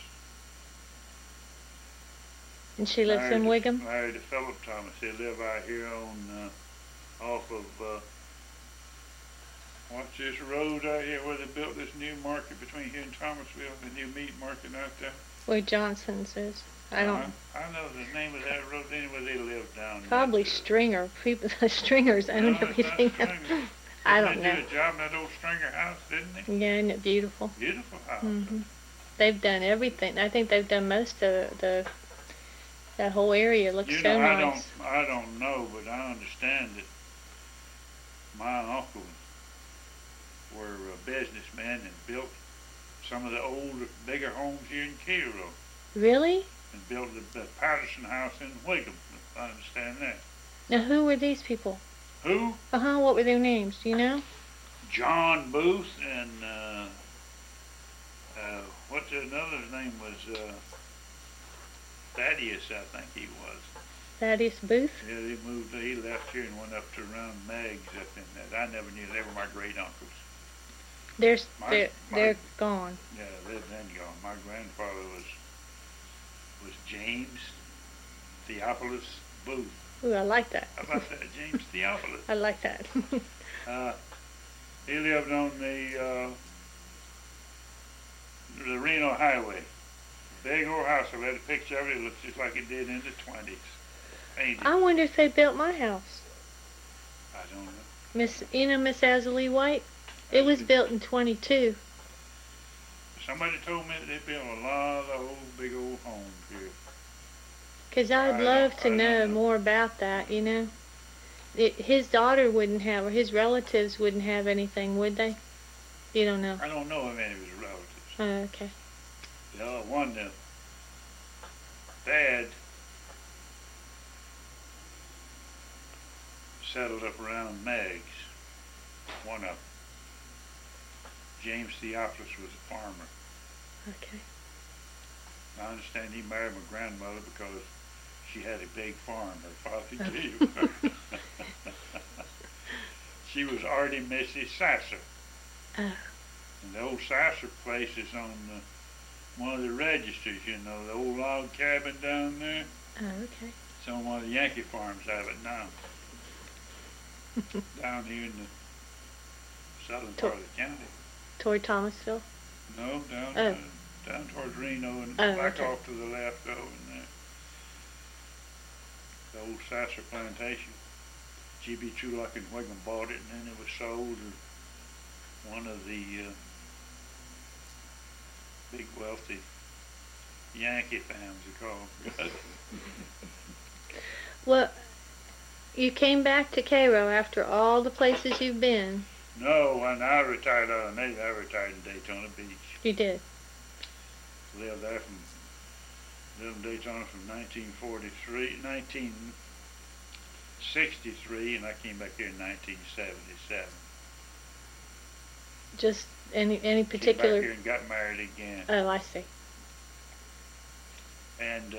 And she lives in Whigham? Married to Philip Thomas. They live out here on off of what's this road out here where they built this new market between here and Thomasville, the new meat market out there? Where Johnson's is. I don't. I know the name of that road anyway. They live down there. Probably Stringer. People, Stringers own everything. I don't know. They did a job in that old Stringer house, didn't they? Yeah, isn't it beautiful? Beautiful house. Mhm. They've done everything. I think they've done most of that whole area looks so nice. I don't know, but I understand that my uncles were businessmen and built some of the older, bigger homes here in Cairo. Really? And built the Patterson house in Whigham. I understand that. Now, who were these people? Who? What were their names? Do you know? John Booth and what's another's name was Thaddeus, I think he was. Thaddeus Booth? Yeah, he left here and went up to around Meg's up in that. I never knew they were my great uncles. They're gone. Yeah, they're then gone. My grandfather was James Theophilus Booth. Ooh, I like that. How about that, James Theophilus? I like that. He lived on the Reno Highway. Big old house. I read a picture of it. It looks just like it did in the 20s. Painted. I wonder if they built my house. I don't know. Miss Azalee White? It was built in 22. Somebody told me that they built a lot of old, big old homes here. Because I'd love to know more about that, His daughter wouldn't have, or his relatives wouldn't have anything, would they? You don't know? I don't know of any of his relatives. Oh, okay. The other one, the dad settled up around Meg's. One of them. James Theophilus was a farmer. Okay. I understand he married my grandmother because she had a big farm. Her father gave her. She was already Mrs. Sasser. Oh. And the old Sasser place is on one of the registers, the old log cabin down there. Oh, okay. It's on one of the Yankee farms out of it now. Down here in the southern part of the county. Toward Thomasville? No, down Oh. Down towards Reno and Oh, back okay. off to the left over in there. The old Sasser plantation. G.B. Trulock and Wiggum bought it, and then it was sold to one of the big wealthy Yankee families, they call them. Well, you came back to Cairo after all the places you've been. No, when I retired out of the Navy, I retired in Daytona Beach. You did. Lived in Daytona from 1963, and I came back here in 1977. Just any Came particular? back here and got married again. Oh, I see. And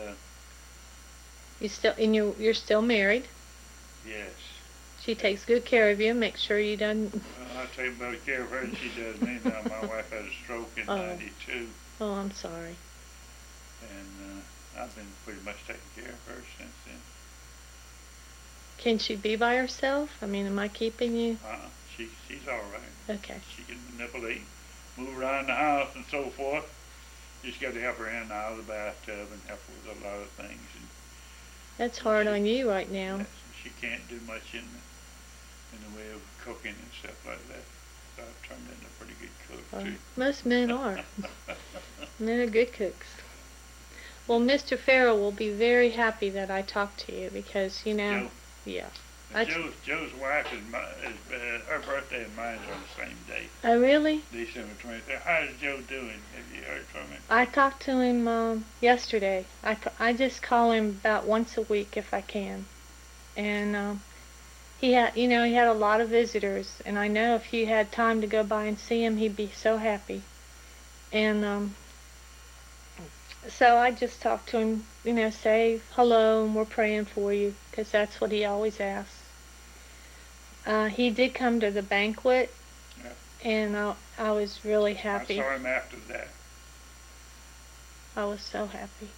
you're still married. yes. She takes good care of you. Make sure you don't. Well, I take better care of her than she does me now. My wife had a stroke in Oh. '92, Oh, I'm sorry. and I've been pretty much taking care of her since then. Can she be by herself? I mean, am I keeping you? She's all right. Okay. She can manipulate, move around the house and so forth. Just got to help her in and out of the bathtub and help her with a lot of things. And That's hard on you right now. yes, she can't do much in the way of cooking and stuff like that. So I've turned into a pretty good cook Well, too. most men are. Men are good cooks. Well, Mr. Farrell will be very happy that I talked to you because, Joe. yeah. Joe's wife her birthday and mine's on the same day, Oh, really? December 23rd. How's Joe doing? Have you heard from him? I talked to him yesterday. I just call him about once a week if I can. And he had a lot of visitors, and I know if you had time to go by and see him, he'd be so happy. And so I just talked to him, say hello and we're praying for you, because that's what he always asks. He did come to the banquet, Yeah. and I was really happy. I saw him after that. I was so happy.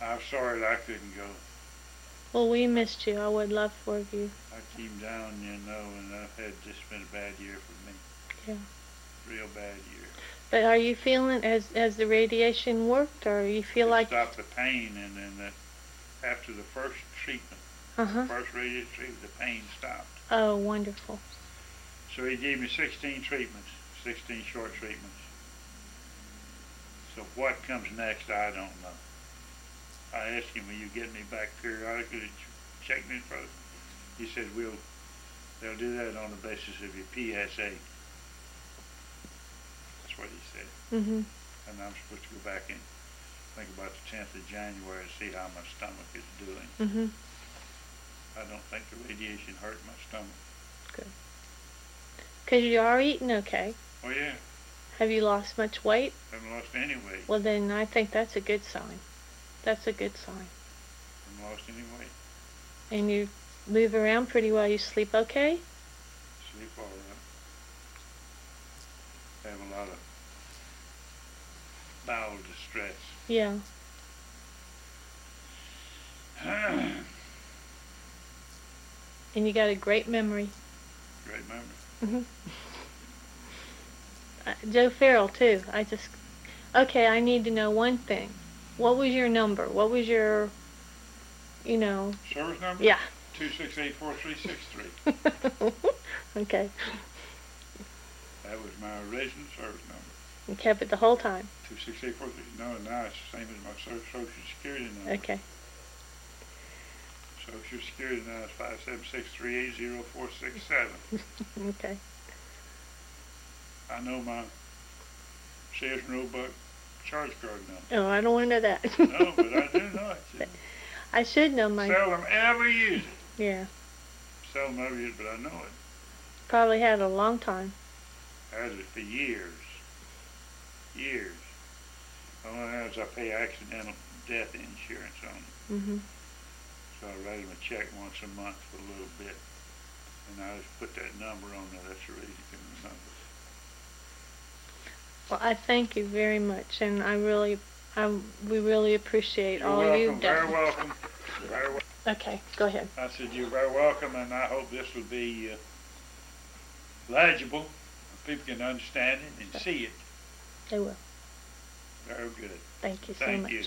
I'm sorry that I couldn't go. Well, we missed you. I would love for you. I came down, and I've had just been a bad year for me. Yeah. Real bad year. But are you feeling, as the radiation worked, or you feel It like... stopped the pain, and then after the first treatment, Uh-huh. first radiation treatment, the pain stopped. Oh, wonderful. So he gave me 16 treatments, 16 short treatments. So what comes next, I don't know. I asked him, will you get me back periodically to check me further? He said, they'll do that on the basis of your PSA. That's what he said. Mm-hmm. And I'm supposed to go back and think about the 10th of January to see how my stomach is doing. Mm-hmm. I don't think the radiation hurt my stomach. Good. Because you are eating okay. Oh yeah, Have you lost much weight? haven't lost any weight. Well, then I think that's a good sign. That's a good sign. Haven't lost any weight. And you move around pretty well. You sleep okay? Sleep all right. Have a lot of bowel distress. Yeah. And you got a great memory. Great memory. Mm-hmm. Joe Farrell, too. Okay, I need to know one thing. What was your number? What was your, Service number? Yeah. 268-4363. Okay. That was my original service number. You kept it the whole time. 268-4363. No, now it's the same as my Social Security number. Okay. Social Security now is 576-380-467. Okay. I know my Sears and Roebuck charge card number. Oh, I don't want to know that. No, but I do know it. I should know my... Seldom ever use it. Yeah. Seldom ever use it, but I know it. Probably had it a long time. Had it for years. Years. All I know is I pay accidental death insurance on it. Mm-hmm. So I write him a check once a month for a little bit. And I just put that number on there. That's the reason you can remember. Well, I thank you very much, and we really appreciate You're all welcome. you've done. Very welcome. Very welcome. Okay, go ahead. I said you're very welcome, and I hope this will be legible people can understand it and see it. They will. Very good. Thank you so Thank much. you.